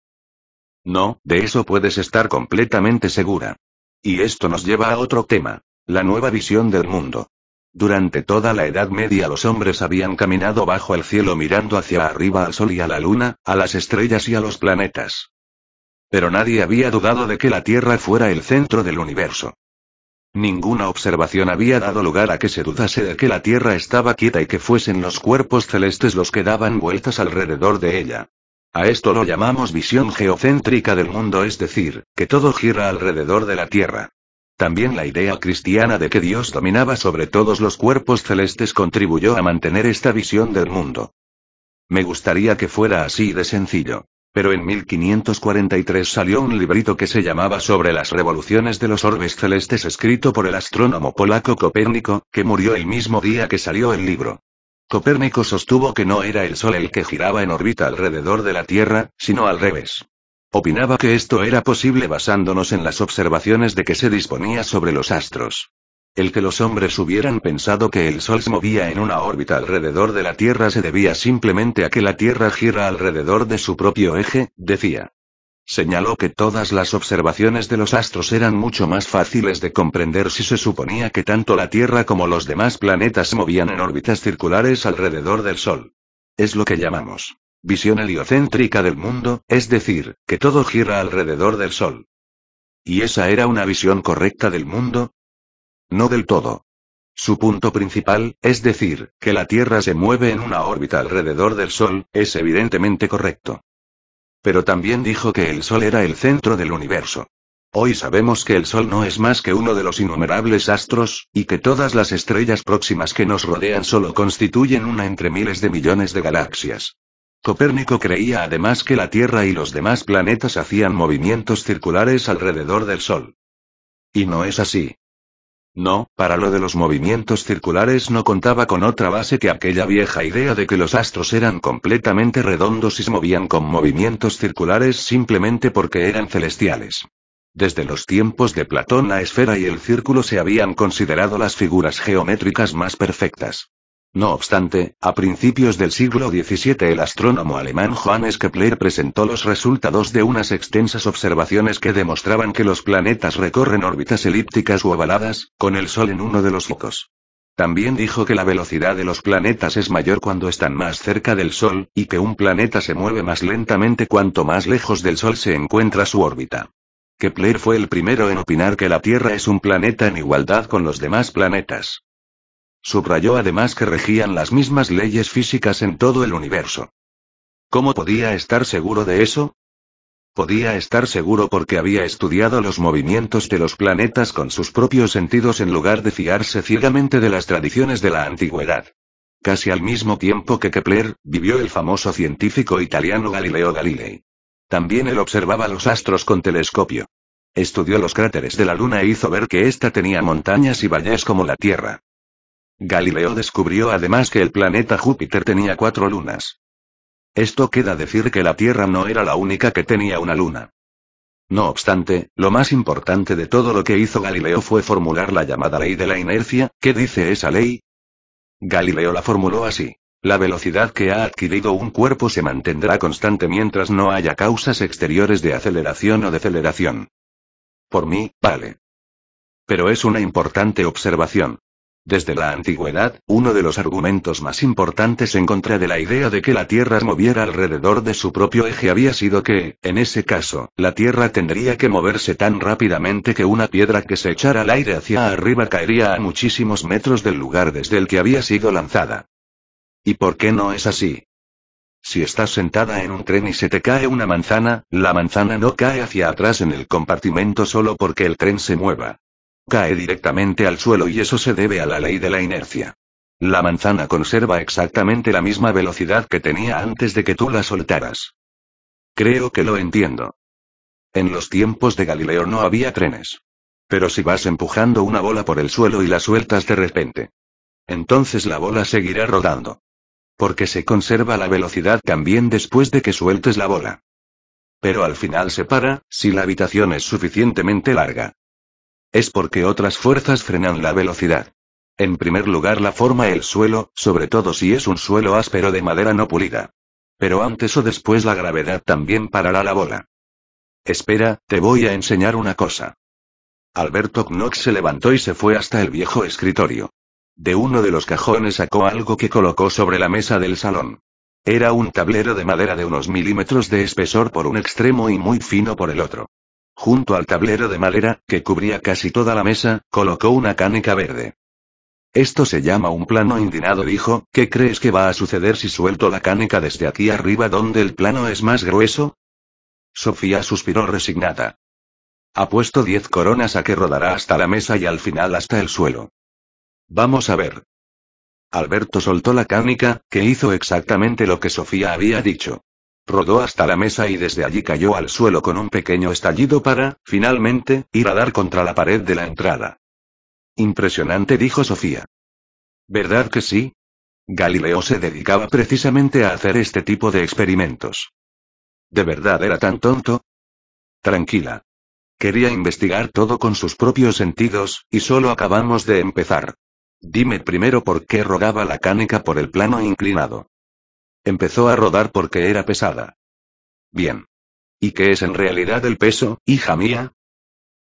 No, de eso puedes estar completamente segura. Y esto nos lleva a otro tema, la nueva visión del mundo. Durante toda la Edad Media los hombres habían caminado bajo el cielo mirando hacia arriba al Sol y a la Luna, a las estrellas y a los planetas. Pero nadie había dudado de que la Tierra fuera el centro del universo. Ninguna observación había dado lugar a que se dudase de que la Tierra estaba quieta y que fuesen los cuerpos celestes los que daban vueltas alrededor de ella. A esto lo llamamos visión geocéntrica del mundo, es decir, que todo gira alrededor de la Tierra. También la idea cristiana de que Dios dominaba sobre todos los cuerpos celestes contribuyó a mantener esta visión del mundo. Me gustaría que fuera así de sencillo. Pero en 1543 salió un librito que se llamaba Sobre las revoluciones de los orbes celestes, escrito por el astrónomo polaco Copérnico, que murió el mismo día que salió el libro. Copérnico sostuvo que no era el Sol el que giraba en órbita alrededor de la Tierra, sino al revés. Opinaba que esto era posible basándonos en las observaciones de que se disponía sobre los astros. El que los hombres hubieran pensado que el Sol se movía en una órbita alrededor de la Tierra se debía simplemente a que la Tierra gira alrededor de su propio eje, decía. Señaló que todas las observaciones de los astros eran mucho más fáciles de comprender si se suponía que tanto la Tierra como los demás planetas se movían en órbitas circulares alrededor del Sol. Es lo que llamamos visión heliocéntrica del mundo, es decir, que todo gira alrededor del Sol. ¿Y esa era una visión correcta del mundo? No del todo. Su punto principal, es decir, que la Tierra se mueve en una órbita alrededor del Sol, es evidentemente correcto. Pero también dijo que el Sol era el centro del universo. Hoy sabemos que el Sol no es más que uno de los innumerables astros, y que todas las estrellas próximas que nos rodean solo constituyen una entre miles de millones de galaxias. Copérnico creía además que la Tierra y los demás planetas hacían movimientos circulares alrededor del Sol. Y no es así. No, para lo de los movimientos circulares no contaba con otra base que aquella vieja idea de que los astros eran completamente redondos y se movían con movimientos circulares simplemente porque eran celestiales. Desde los tiempos de Platón la esfera y el círculo se habían considerado las figuras geométricas más perfectas. No obstante, a principios del siglo XVII el astrónomo alemán Johannes Kepler presentó los resultados de unas extensas observaciones que demostraban que los planetas recorren órbitas elípticas u ovaladas, con el Sol en uno de los focos. También dijo que la velocidad de los planetas es mayor cuando están más cerca del Sol, y que un planeta se mueve más lentamente cuanto más lejos del Sol se encuentra su órbita. Kepler fue el primero en opinar que la Tierra es un planeta en igualdad con los demás planetas. Subrayó además que regían las mismas leyes físicas en todo el universo. ¿Cómo podía estar seguro de eso? Podía estar seguro porque había estudiado los movimientos de los planetas con sus propios sentidos en lugar de fiarse ciegamente de las tradiciones de la antigüedad. Casi al mismo tiempo que Kepler, vivió el famoso científico italiano Galileo Galilei. También él observaba los astros con telescopio. Estudió los cráteres de la Luna e hizo ver que ésta tenía montañas y valles como la Tierra. Galileo descubrió además que el planeta Júpiter tenía 4 lunas. Esto queda decir que la Tierra no era la única que tenía una luna. No obstante, lo más importante de todo lo que hizo Galileo fue formular la llamada ley de la inercia. ¿Qué dice esa ley? Galileo la formuló así. La velocidad que ha adquirido un cuerpo se mantendrá constante mientras no haya causas exteriores de aceleración o deceleración. Por mí, vale. Pero es una importante observación. Desde la antigüedad, uno de los argumentos más importantes en contra de la idea de que la Tierra se moviera alrededor de su propio eje había sido que, en ese caso, la Tierra tendría que moverse tan rápidamente que una piedra que se echara al aire hacia arriba caería a muchísimos metros del lugar desde el que había sido lanzada. ¿Y por qué no es así? Si estás sentada en un tren y se te cae una manzana, la manzana no cae hacia atrás en el compartimento solo porque el tren se mueva. Cae directamente al suelo y eso se debe a la ley de la inercia. La manzana conserva exactamente la misma velocidad que tenía antes de que tú la soltaras. Creo que lo entiendo. En los tiempos de Galileo no había trenes. Pero si vas empujando una bola por el suelo y la sueltas de repente, entonces la bola seguirá rodando. Porque se conserva la velocidad también después de que sueltes la bola. Pero al final se para, si la habitación es suficientemente larga. Es porque otras fuerzas frenan la velocidad. En primer lugar la forma el suelo, sobre todo si es un suelo áspero de madera no pulida. Pero antes o después la gravedad también parará la bola. Espera, te voy a enseñar una cosa. Alberto Knox se levantó y se fue hasta el viejo escritorio. De uno de los cajones sacó algo que colocó sobre la mesa del salón. Era un tablero de madera de unos milímetros de espesor por un extremo y muy fino por el otro. Junto al tablero de madera, que cubría casi toda la mesa, colocó una caneca verde. Esto se llama un plano inclinado, dijo. ¿Qué crees que va a suceder si suelto la caneca desde aquí arriba donde el plano es más grueso? Sofía suspiró resignada. Apuesto 10 coronas a que rodará hasta la mesa y al final hasta el suelo. Vamos a ver. Alberto soltó la caneca, que hizo exactamente lo que Sofía había dicho. Rodó hasta la mesa y desde allí cayó al suelo con un pequeño estallido para, finalmente, ir a dar contra la pared de la entrada. Impresionante, dijo Sofía. ¿Verdad que sí? Galileo se dedicaba precisamente a hacer este tipo de experimentos. ¿De verdad era tan tonto? Tranquila. Quería investigar todo con sus propios sentidos, y solo acabamos de empezar. Dime primero por qué rodaba la caneca por el plano inclinado. Empezó a rodar porque era pesada. Bien. ¿Y qué es en realidad el peso, hija mía?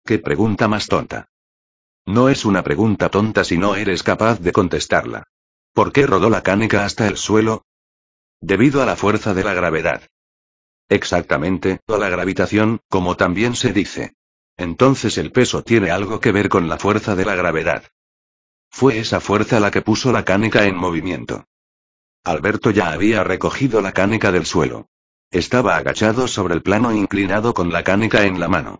¿Qué pregunta más tonta? No es una pregunta tonta si no eres capaz de contestarla. ¿Por qué rodó la caneca hasta el suelo? Debido a la fuerza de la gravedad. Exactamente, o la gravitación, como también se dice. Entonces el peso tiene algo que ver con la fuerza de la gravedad. Fue esa fuerza la que puso la caneca en movimiento. Alberto ya había recogido la caneca del suelo. Estaba agachado sobre el plano inclinado con la caneca en la mano.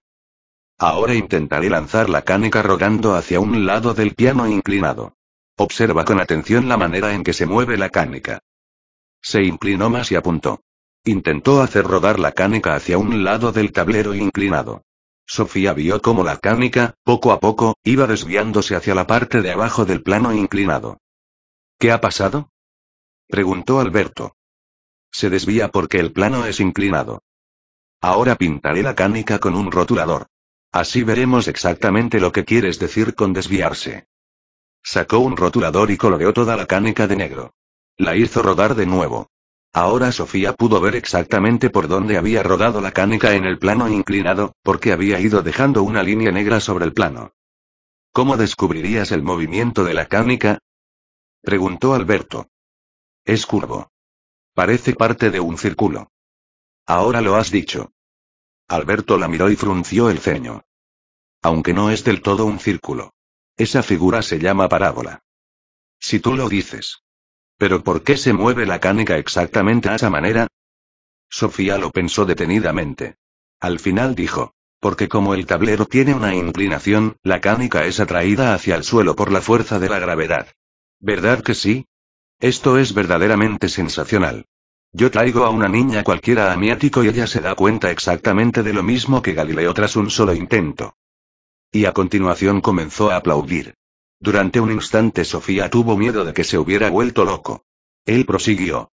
Ahora intentaré lanzar la caneca rodando hacia un lado del piano inclinado. Observa con atención la manera en que se mueve la caneca. Se inclinó más y apuntó. Intentó hacer rodar la caneca hacia un lado del tablero inclinado. Sofía vio cómo la caneca, poco a poco, iba desviándose hacia la parte de abajo del plano inclinado. ¿Qué ha pasado?, preguntó Alberto. Se desvía porque el plano es inclinado. Ahora pintaré la caneca con un rotulador. Así veremos exactamente lo que quieres decir con desviarse. Sacó un rotulador y coloreó toda la caneca de negro. La hizo rodar de nuevo. Ahora Sofía pudo ver exactamente por dónde había rodado la caneca en el plano inclinado, porque había ido dejando una línea negra sobre el plano. ¿Cómo descubrirías el movimiento de la caneca?, preguntó Alberto. Es curvo. Parece parte de un círculo. Ahora lo has dicho. Alberto la miró y frunció el ceño. Aunque no es del todo un círculo. Esa figura se llama parábola. Si tú lo dices. ¿Pero por qué se mueve la caneca exactamente a esa manera? Sofía lo pensó detenidamente. Al final dijo. Porque como el tablero tiene una inclinación, la caneca es atraída hacia el suelo por la fuerza de la gravedad. ¿Verdad que sí? Esto es verdaderamente sensacional. Yo traigo a una niña cualquiera a mi ático y ella se da cuenta exactamente de lo mismo que Galileo tras un solo intento. Y a continuación comenzó a aplaudir. Durante un instante Sofía tuvo miedo de que se hubiera vuelto loco. Él prosiguió.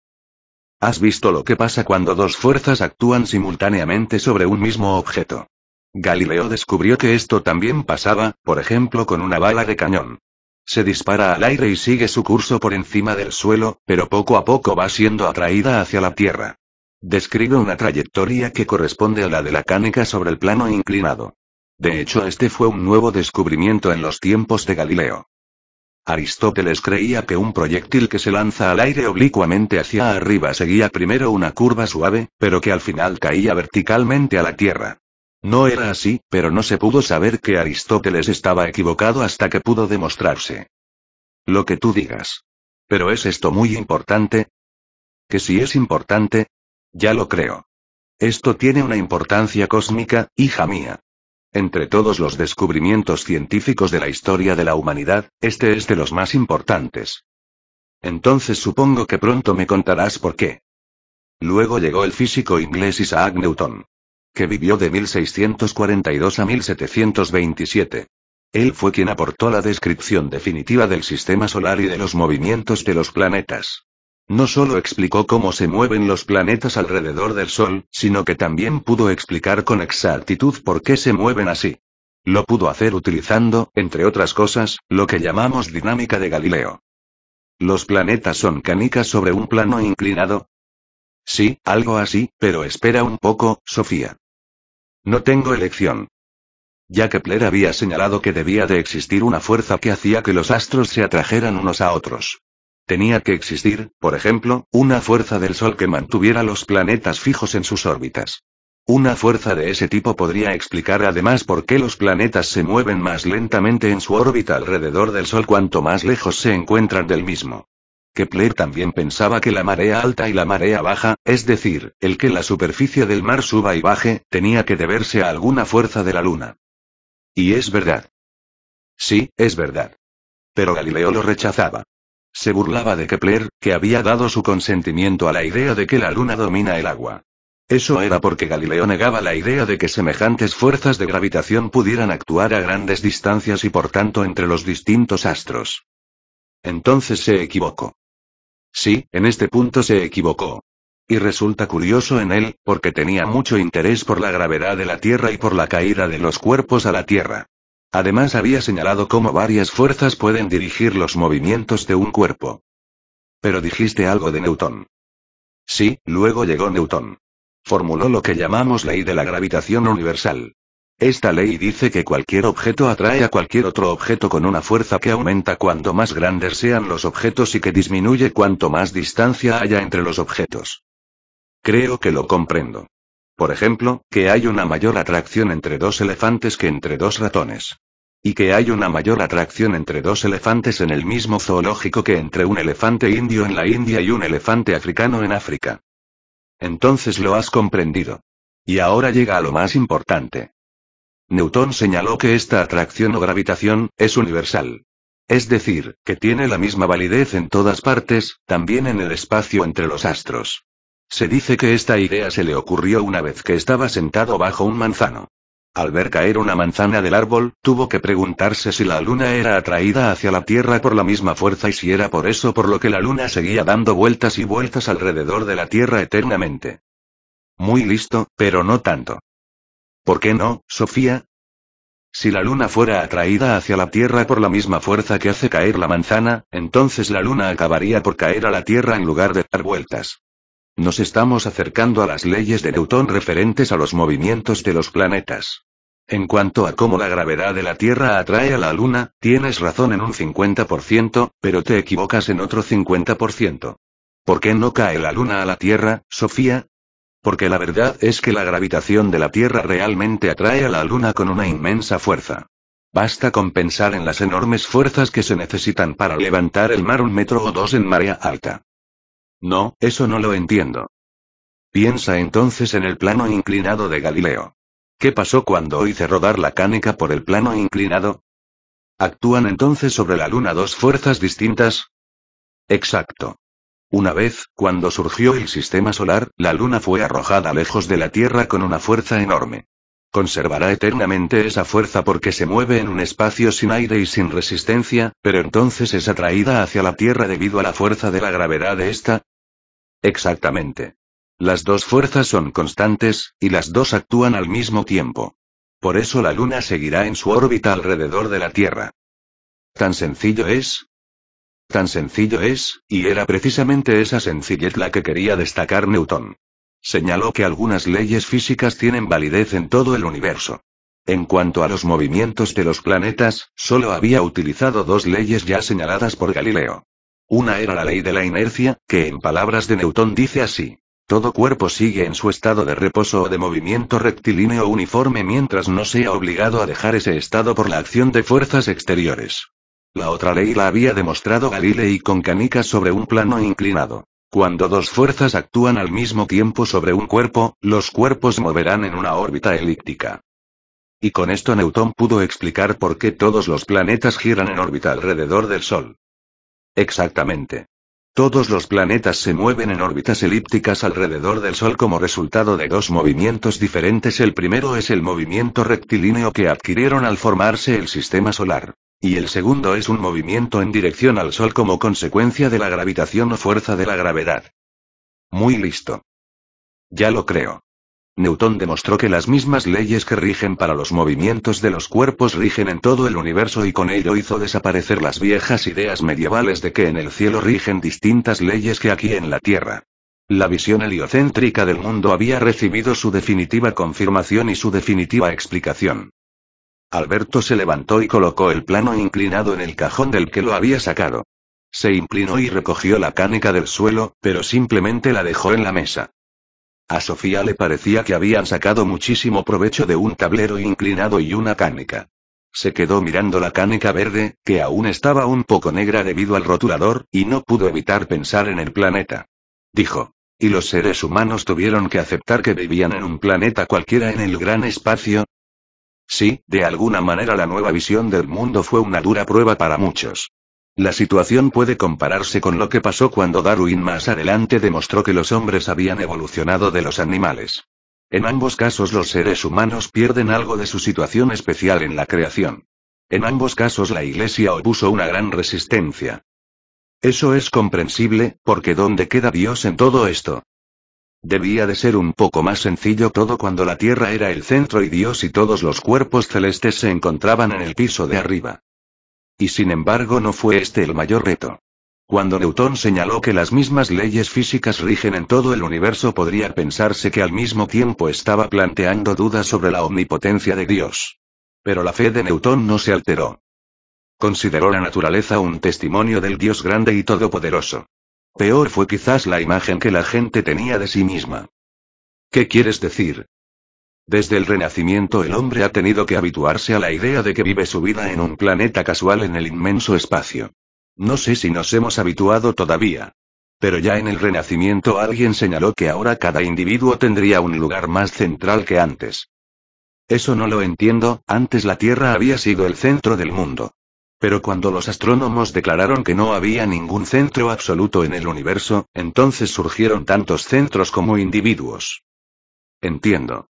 ¿Has visto lo que pasa cuando dos fuerzas actúan simultáneamente sobre un mismo objeto? Galileo descubrió que esto también pasaba, por ejemplo, con una bala de cañón. Se dispara al aire y sigue su curso por encima del suelo, pero poco a poco va siendo atraída hacia la tierra. Describe una trayectoria que corresponde a la de la caneca sobre el plano inclinado. De hecho, este fue un nuevo descubrimiento en los tiempos de Galileo. Aristóteles creía que un proyectil que se lanza al aire oblicuamente hacia arriba seguía primero una curva suave, pero que al final caía verticalmente a la tierra. No era así, pero no se pudo saber que Aristóteles estaba equivocado hasta que pudo demostrarse. Lo que tú digas. ¿Pero es esto muy importante? ¿Que si es importante? Ya lo creo. Esto tiene una importancia cósmica, hija mía. Entre todos los descubrimientos científicos de la historia de la humanidad, este es de los más importantes. Entonces supongo que pronto me contarás por qué. Luego llegó el físico inglés Isaac Newton, que vivió de 1642 a 1727. Él fue quien aportó la descripción definitiva del sistema solar y de los movimientos de los planetas. No solo explicó cómo se mueven los planetas alrededor del Sol, sino que también pudo explicar con exactitud por qué se mueven así. Lo pudo hacer utilizando, entre otras cosas, lo que llamamos dinámica de Galileo. ¿Los planetas son canicas sobre un plano inclinado? Sí, algo así, pero espera un poco, Sofía. No tengo elección. Ya que Kepler había señalado que debía de existir una fuerza que hacía que los astros se atrajeran unos a otros. Tenía que existir, por ejemplo, una fuerza del Sol que mantuviera los planetas fijos en sus órbitas. Una fuerza de ese tipo podría explicar además por qué los planetas se mueven más lentamente en su órbita alrededor del Sol cuanto más lejos se encuentran del mismo. Kepler también pensaba que la marea alta y la marea baja, es decir, el que la superficie del mar suba y baje, tenía que deberse a alguna fuerza de la Luna. Y es verdad. Sí, es verdad. Pero Galileo lo rechazaba. Se burlaba de Kepler, que había dado su consentimiento a la idea de que la Luna domina el agua. Eso era porque Galileo negaba la idea de que semejantes fuerzas de gravitación pudieran actuar a grandes distancias y por tanto entre los distintos astros. Entonces se equivocó. Sí, en este punto se equivocó. Y resulta curioso en él, porque tenía mucho interés por la gravedad de la Tierra y por la caída de los cuerpos a la Tierra. Además había señalado cómo varias fuerzas pueden dirigir los movimientos de un cuerpo. Pero dijiste algo de Newton. Sí, luego llegó Newton. Formuló lo que llamamos ley de la gravitación universal. Esta ley dice que cualquier objeto atrae a cualquier otro objeto con una fuerza que aumenta cuanto más grandes sean los objetos y que disminuye cuanto más distancia haya entre los objetos. Creo que lo comprendo. Por ejemplo, que hay una mayor atracción entre dos elefantes que entre dos ratones. Y que hay una mayor atracción entre dos elefantes en el mismo zoológico que entre un elefante indio en la India y un elefante africano en África. Entonces lo has comprendido. Y ahora llega a lo más importante. Newton señaló que esta atracción o gravitación es universal. Es decir, que tiene la misma validez en todas partes, también en el espacio entre los astros. Se dice que esta idea se le ocurrió una vez que estaba sentado bajo un manzano. Al ver caer una manzana del árbol, tuvo que preguntarse si la Luna era atraída hacia la Tierra por la misma fuerza y si era por eso por lo que la Luna seguía dando vueltas y vueltas alrededor de la Tierra eternamente. Muy listo, pero no tanto. ¿Por qué no, Sofía? Si la Luna fuera atraída hacia la Tierra por la misma fuerza que hace caer la manzana, entonces la Luna acabaría por caer a la Tierra en lugar de dar vueltas. Nos estamos acercando a las leyes de Newton referentes a los movimientos de los planetas. En cuanto a cómo la gravedad de la Tierra atrae a la Luna, tienes razón en un 50%, pero te equivocas en otro 50%. ¿Por qué no cae la Luna a la Tierra, Sofía? Porque la verdad es que la gravitación de la Tierra realmente atrae a la Luna con una inmensa fuerza. Basta con pensar en las enormes fuerzas que se necesitan para levantar el mar 1 metro o 2 en marea alta. No, eso no lo entiendo. Piensa entonces en el plano inclinado de Galileo. ¿Qué pasó cuando hice rodar la cánica por el plano inclinado? ¿Actúan entonces sobre la Luna dos fuerzas distintas? Exacto. Una vez, cuando surgió el sistema solar, la Luna fue arrojada lejos de la Tierra con una fuerza enorme. Conservará eternamente esa fuerza porque se mueve en un espacio sin aire y sin resistencia, pero entonces es atraída hacia la Tierra debido a la fuerza de la gravedad de esta. Exactamente. Las dos fuerzas son constantes, y las dos actúan al mismo tiempo. Por eso la Luna seguirá en su órbita alrededor de la Tierra. ¿Tan sencillo es? Tan sencillo es, y era precisamente esa sencillez la que quería destacar Newton. Señaló que algunas leyes físicas tienen validez en todo el universo. En cuanto a los movimientos de los planetas, solo había utilizado dos leyes ya señaladas por Galileo. Una era la ley de la inercia, que en palabras de Newton dice así. Todo cuerpo sigue en su estado de reposo o de movimiento rectilíneo uniforme mientras no sea obligado a dejar ese estado por la acción de fuerzas exteriores. La otra ley la había demostrado Galilei con canicas sobre un plano inclinado. Cuando dos fuerzas actúan al mismo tiempo sobre un cuerpo, los cuerpos moverán en una órbita elíptica. Y con esto Newton pudo explicar por qué todos los planetas giran en órbita alrededor del Sol. Exactamente. Todos los planetas se mueven en órbitas elípticas alrededor del Sol como resultado de dos movimientos diferentes. El primero es el movimiento rectilíneo que adquirieron al formarse el sistema solar. Y el segundo es un movimiento en dirección al Sol como consecuencia de la gravitación o fuerza de la gravedad. Muy listo. Ya lo creo. Newton demostró que las mismas leyes que rigen para los movimientos de los cuerpos rigen en todo el universo y con ello hizo desaparecer las viejas ideas medievales de que en el cielo rigen distintas leyes que aquí en la Tierra. La visión heliocéntrica del mundo había recibido su definitiva confirmación y su definitiva explicación. Alberto se levantó y colocó el plano inclinado en el cajón del que lo había sacado. Se inclinó y recogió la cánica del suelo, pero simplemente la dejó en la mesa. A Sofía le parecía que habían sacado muchísimo provecho de un tablero inclinado y una canica. Se quedó mirando la canica verde, que aún estaba un poco negra debido al rotulador, y no pudo evitar pensar en el planeta. Dijo. ¿Y los seres humanos tuvieron que aceptar que vivían en un planeta cualquiera en el gran espacio? Sí, de alguna manera la nueva visión del mundo fue una dura prueba para muchos. La situación puede compararse con lo que pasó cuando Darwin más adelante demostró que los hombres habían evolucionado de los animales. En ambos casos los seres humanos pierden algo de su situación especial en la creación. En ambos casos la Iglesia opuso una gran resistencia. Eso es comprensible, porque ¿dónde queda Dios en todo esto? Debía de ser un poco más sencillo todo cuando la Tierra era el centro y Dios y todos los cuerpos celestes se encontraban en el piso de arriba. Y sin embargo no fue este el mayor reto. Cuando Newton señaló que las mismas leyes físicas rigen en todo el universo, podría pensarse que al mismo tiempo estaba planteando dudas sobre la omnipotencia de Dios. Pero la fe de Newton no se alteró. Consideró la naturaleza un testimonio del Dios grande y todopoderoso. Peor fue quizás la imagen que la gente tenía de sí misma. ¿Qué quieres decir? Desde el Renacimiento el hombre ha tenido que habituarse a la idea de que vive su vida en un planeta casual en el inmenso espacio. No sé si nos hemos habituado todavía. Pero ya en el Renacimiento alguien señaló que ahora cada individuo tendría un lugar más central que antes. Eso no lo entiendo, antes la Tierra había sido el centro del mundo. Pero cuando los astrónomos declararon que no había ningún centro absoluto en el universo, entonces surgieron tantos centros como individuos. Entiendo.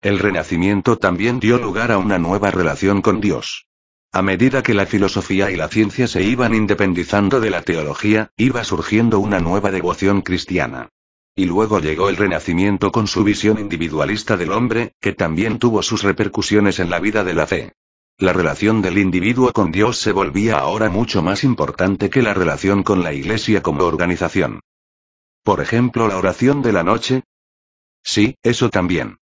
El Renacimiento también dio lugar a una nueva relación con Dios. A medida que la filosofía y la ciencia se iban independizando de la teología, iba surgiendo una nueva devoción cristiana. Y luego llegó el Renacimiento con su visión individualista del hombre, que también tuvo sus repercusiones en la vida de la fe. La relación del individuo con Dios se volvía ahora mucho más importante que la relación con la Iglesia como organización. Por ejemplo, la oración de la noche. Sí, eso también.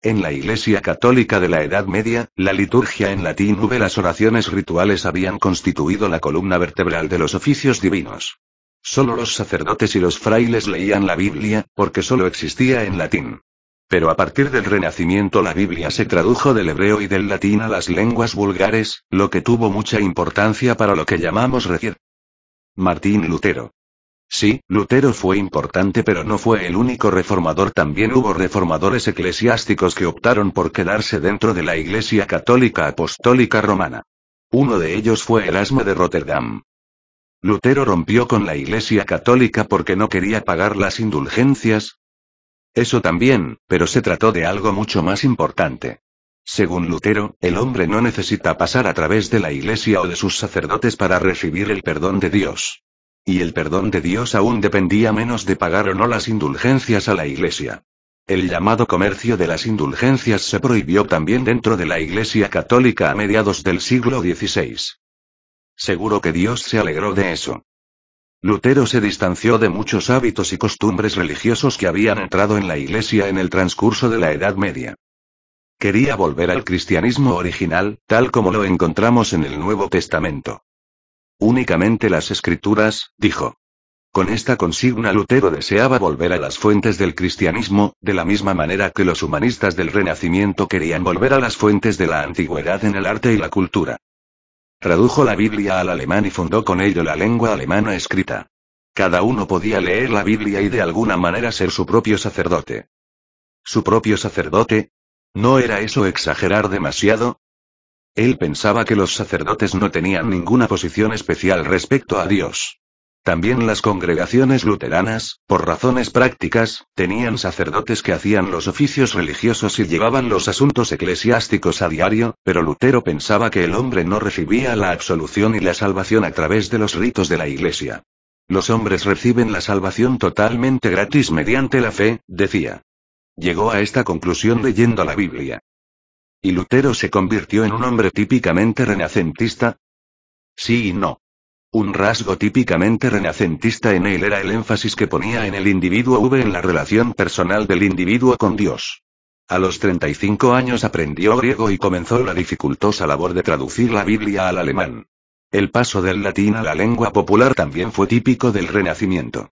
En la Iglesia católica de la Edad Media, la liturgia en latín y las oraciones rituales habían constituido la columna vertebral de los oficios divinos. Solo los sacerdotes y los frailes leían la Biblia, porque solo existía en latín. Pero a partir del Renacimiento la Biblia se tradujo del hebreo y del latín a las lenguas vulgares, lo que tuvo mucha importancia para lo que llamamos Martín Lutero. Sí, Lutero fue importante, pero no fue el único reformador. También hubo reformadores eclesiásticos que optaron por quedarse dentro de la Iglesia Católica Apostólica Romana. Uno de ellos fue Erasmo de Rotterdam. Lutero rompió con la Iglesia Católica porque no quería pagar las indulgencias. Eso también, pero se trató de algo mucho más importante. Según Lutero, el hombre no necesita pasar a través de la Iglesia o de sus sacerdotes para recibir el perdón de Dios. Y el perdón de Dios aún dependía menos de pagar o no las indulgencias a la Iglesia. El llamado comercio de las indulgencias se prohibió también dentro de la Iglesia Católica a mediados del siglo XVI. Seguro que Dios se alegró de eso. Lutero se distanció de muchos hábitos y costumbres religiosos que habían entrado en la Iglesia en el transcurso de la Edad Media. Quería volver al cristianismo original, tal como lo encontramos en el Nuevo Testamento. Únicamente las Escrituras, dijo. Con esta consigna Lutero deseaba volver a las fuentes del cristianismo, de la misma manera que los humanistas del Renacimiento querían volver a las fuentes de la antigüedad en el arte y la cultura. Tradujo la Biblia al alemán y fundó con ello la lengua alemana escrita. Cada uno podía leer la Biblia y de alguna manera ser su propio sacerdote. ¿Su propio sacerdote? ¿No era eso exagerar demasiado? Él pensaba que los sacerdotes no tenían ninguna posición especial respecto a Dios. También las congregaciones luteranas, por razones prácticas, tenían sacerdotes que hacían los oficios religiosos y llevaban los asuntos eclesiásticos a diario, pero Lutero pensaba que el hombre no recibía la absolución y la salvación a través de los ritos de la Iglesia. Los hombres reciben la salvación totalmente gratis mediante la fe, decía. Llegó a esta conclusión leyendo la Biblia. ¿Y Lutero se convirtió en un hombre típicamente renacentista? Sí y no. Un rasgo típicamente renacentista en él era el énfasis que ponía en el individuo en la relación personal del individuo con Dios. A los 35 años aprendió griego y comenzó la dificultosa labor de traducir la Biblia al alemán. El paso del latín a la lengua popular también fue típico del Renacimiento.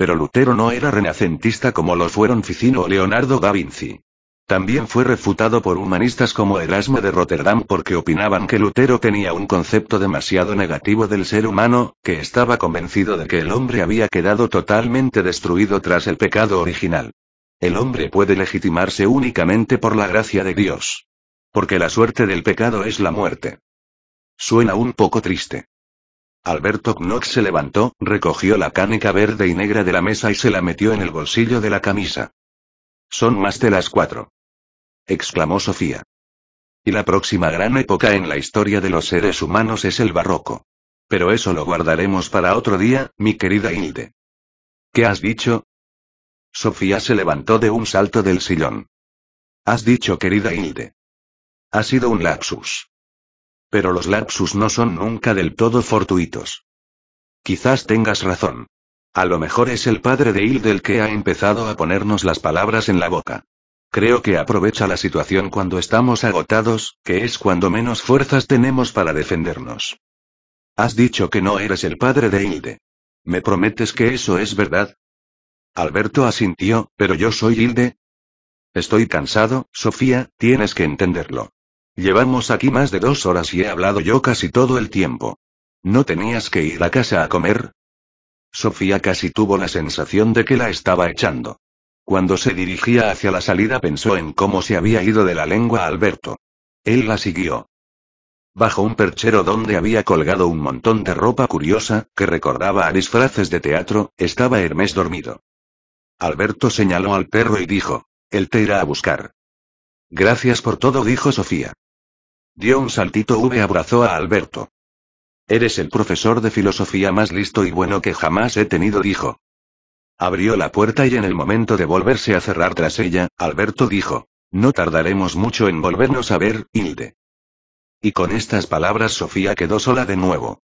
Pero Lutero no era renacentista como lo fueron Ficino o Leonardo da Vinci. También fue refutado por humanistas como Erasmo de Rotterdam porque opinaban que Lutero tenía un concepto demasiado negativo del ser humano, que estaba convencido de que el hombre había quedado totalmente destruido tras el pecado original. El hombre puede legitimarse únicamente por la gracia de Dios. Porque la suerte del pecado es la muerte. Suena un poco triste. Alberto Knox se levantó, recogió la canica verde y negra de la mesa y se la metió en el bolsillo de la camisa. Son más de las 4. Exclamó Sofía. Y la próxima gran época en la historia de los seres humanos es el barroco. Pero eso lo guardaremos para otro día, mi querida Hilde. ¿Qué has dicho? Sofía se levantó de un salto del sillón. Has dicho querida Hilde. Ha sido un lapsus. Pero los lapsus no son nunca del todo fortuitos. Quizás tengas razón. A lo mejor es el padre de Hilde el que ha empezado a ponernos las palabras en la boca. Creo que aprovecha la situación cuando estamos agotados, que es cuando menos fuerzas tenemos para defendernos. Has dicho que no eres el padre de Hilde. ¿Me prometes que eso es verdad? Alberto asintió, pero yo soy Hilde. Estoy cansado, Sofía, tienes que entenderlo. Llevamos aquí más de 2 horas y he hablado yo casi todo el tiempo. ¿No tenías que ir a casa a comer? Sofía casi tuvo la sensación de que la estaba echando. Cuando se dirigía hacia la salida pensó en cómo se había ido de la lengua a Alberto. Él la siguió. Bajo un perchero donde había colgado un montón de ropa curiosa, que recordaba a disfraces de teatro, estaba Hermés dormido. Alberto señaló al perro y dijo, él te irá a buscar. Gracias por todo, dijo Sofía. Dio un saltito y abrazó a Alberto. Eres el profesor de filosofía más listo y bueno que jamás he tenido, dijo. Abrió la puerta y en el momento de volverse a cerrar tras ella, Alberto dijo, no tardaremos mucho en volvernos a ver, Hilde. Y con estas palabras Sofía quedó sola de nuevo.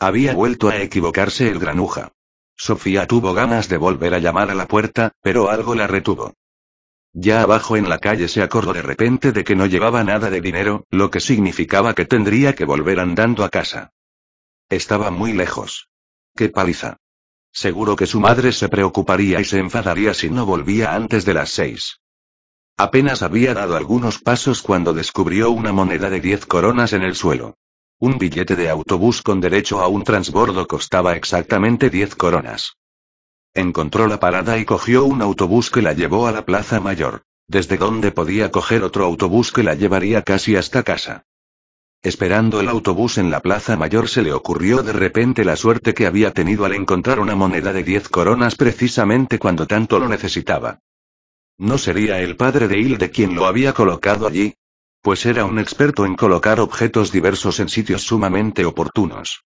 Había vuelto a equivocarse el granuja. Sofía tuvo ganas de volver a llamar a la puerta, pero algo la retuvo. Ya abajo en la calle se acordó de repente de que no llevaba nada de dinero, lo que significaba que tendría que volver andando a casa. Estaba muy lejos. ¡Qué paliza! Seguro que su madre se preocuparía y se enfadaría si no volvía antes de las 6. Apenas había dado algunos pasos cuando descubrió una moneda de 10 coronas en el suelo. Un billete de autobús con derecho a un transbordo costaba exactamente 10 coronas. Encontró la parada y cogió un autobús que la llevó a la Plaza Mayor, desde donde podía coger otro autobús que la llevaría casi hasta casa. Esperando el autobús en la Plaza Mayor se le ocurrió de repente la suerte que había tenido al encontrar una moneda de 10 coronas precisamente cuando tanto lo necesitaba. ¿No sería el padre de Hilde quien lo había colocado allí? Pues era un experto en colocar objetos diversos en sitios sumamente oportunos.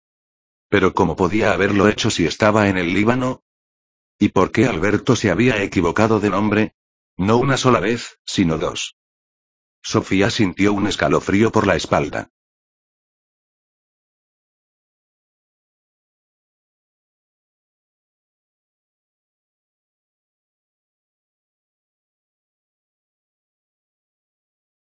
Pero ¿cómo podía haberlo hecho si estaba en el Líbano? ¿Y por qué Alberto se había equivocado de nombre? No una sola vez, sino 2. Sofía sintió un escalofrío por la espalda.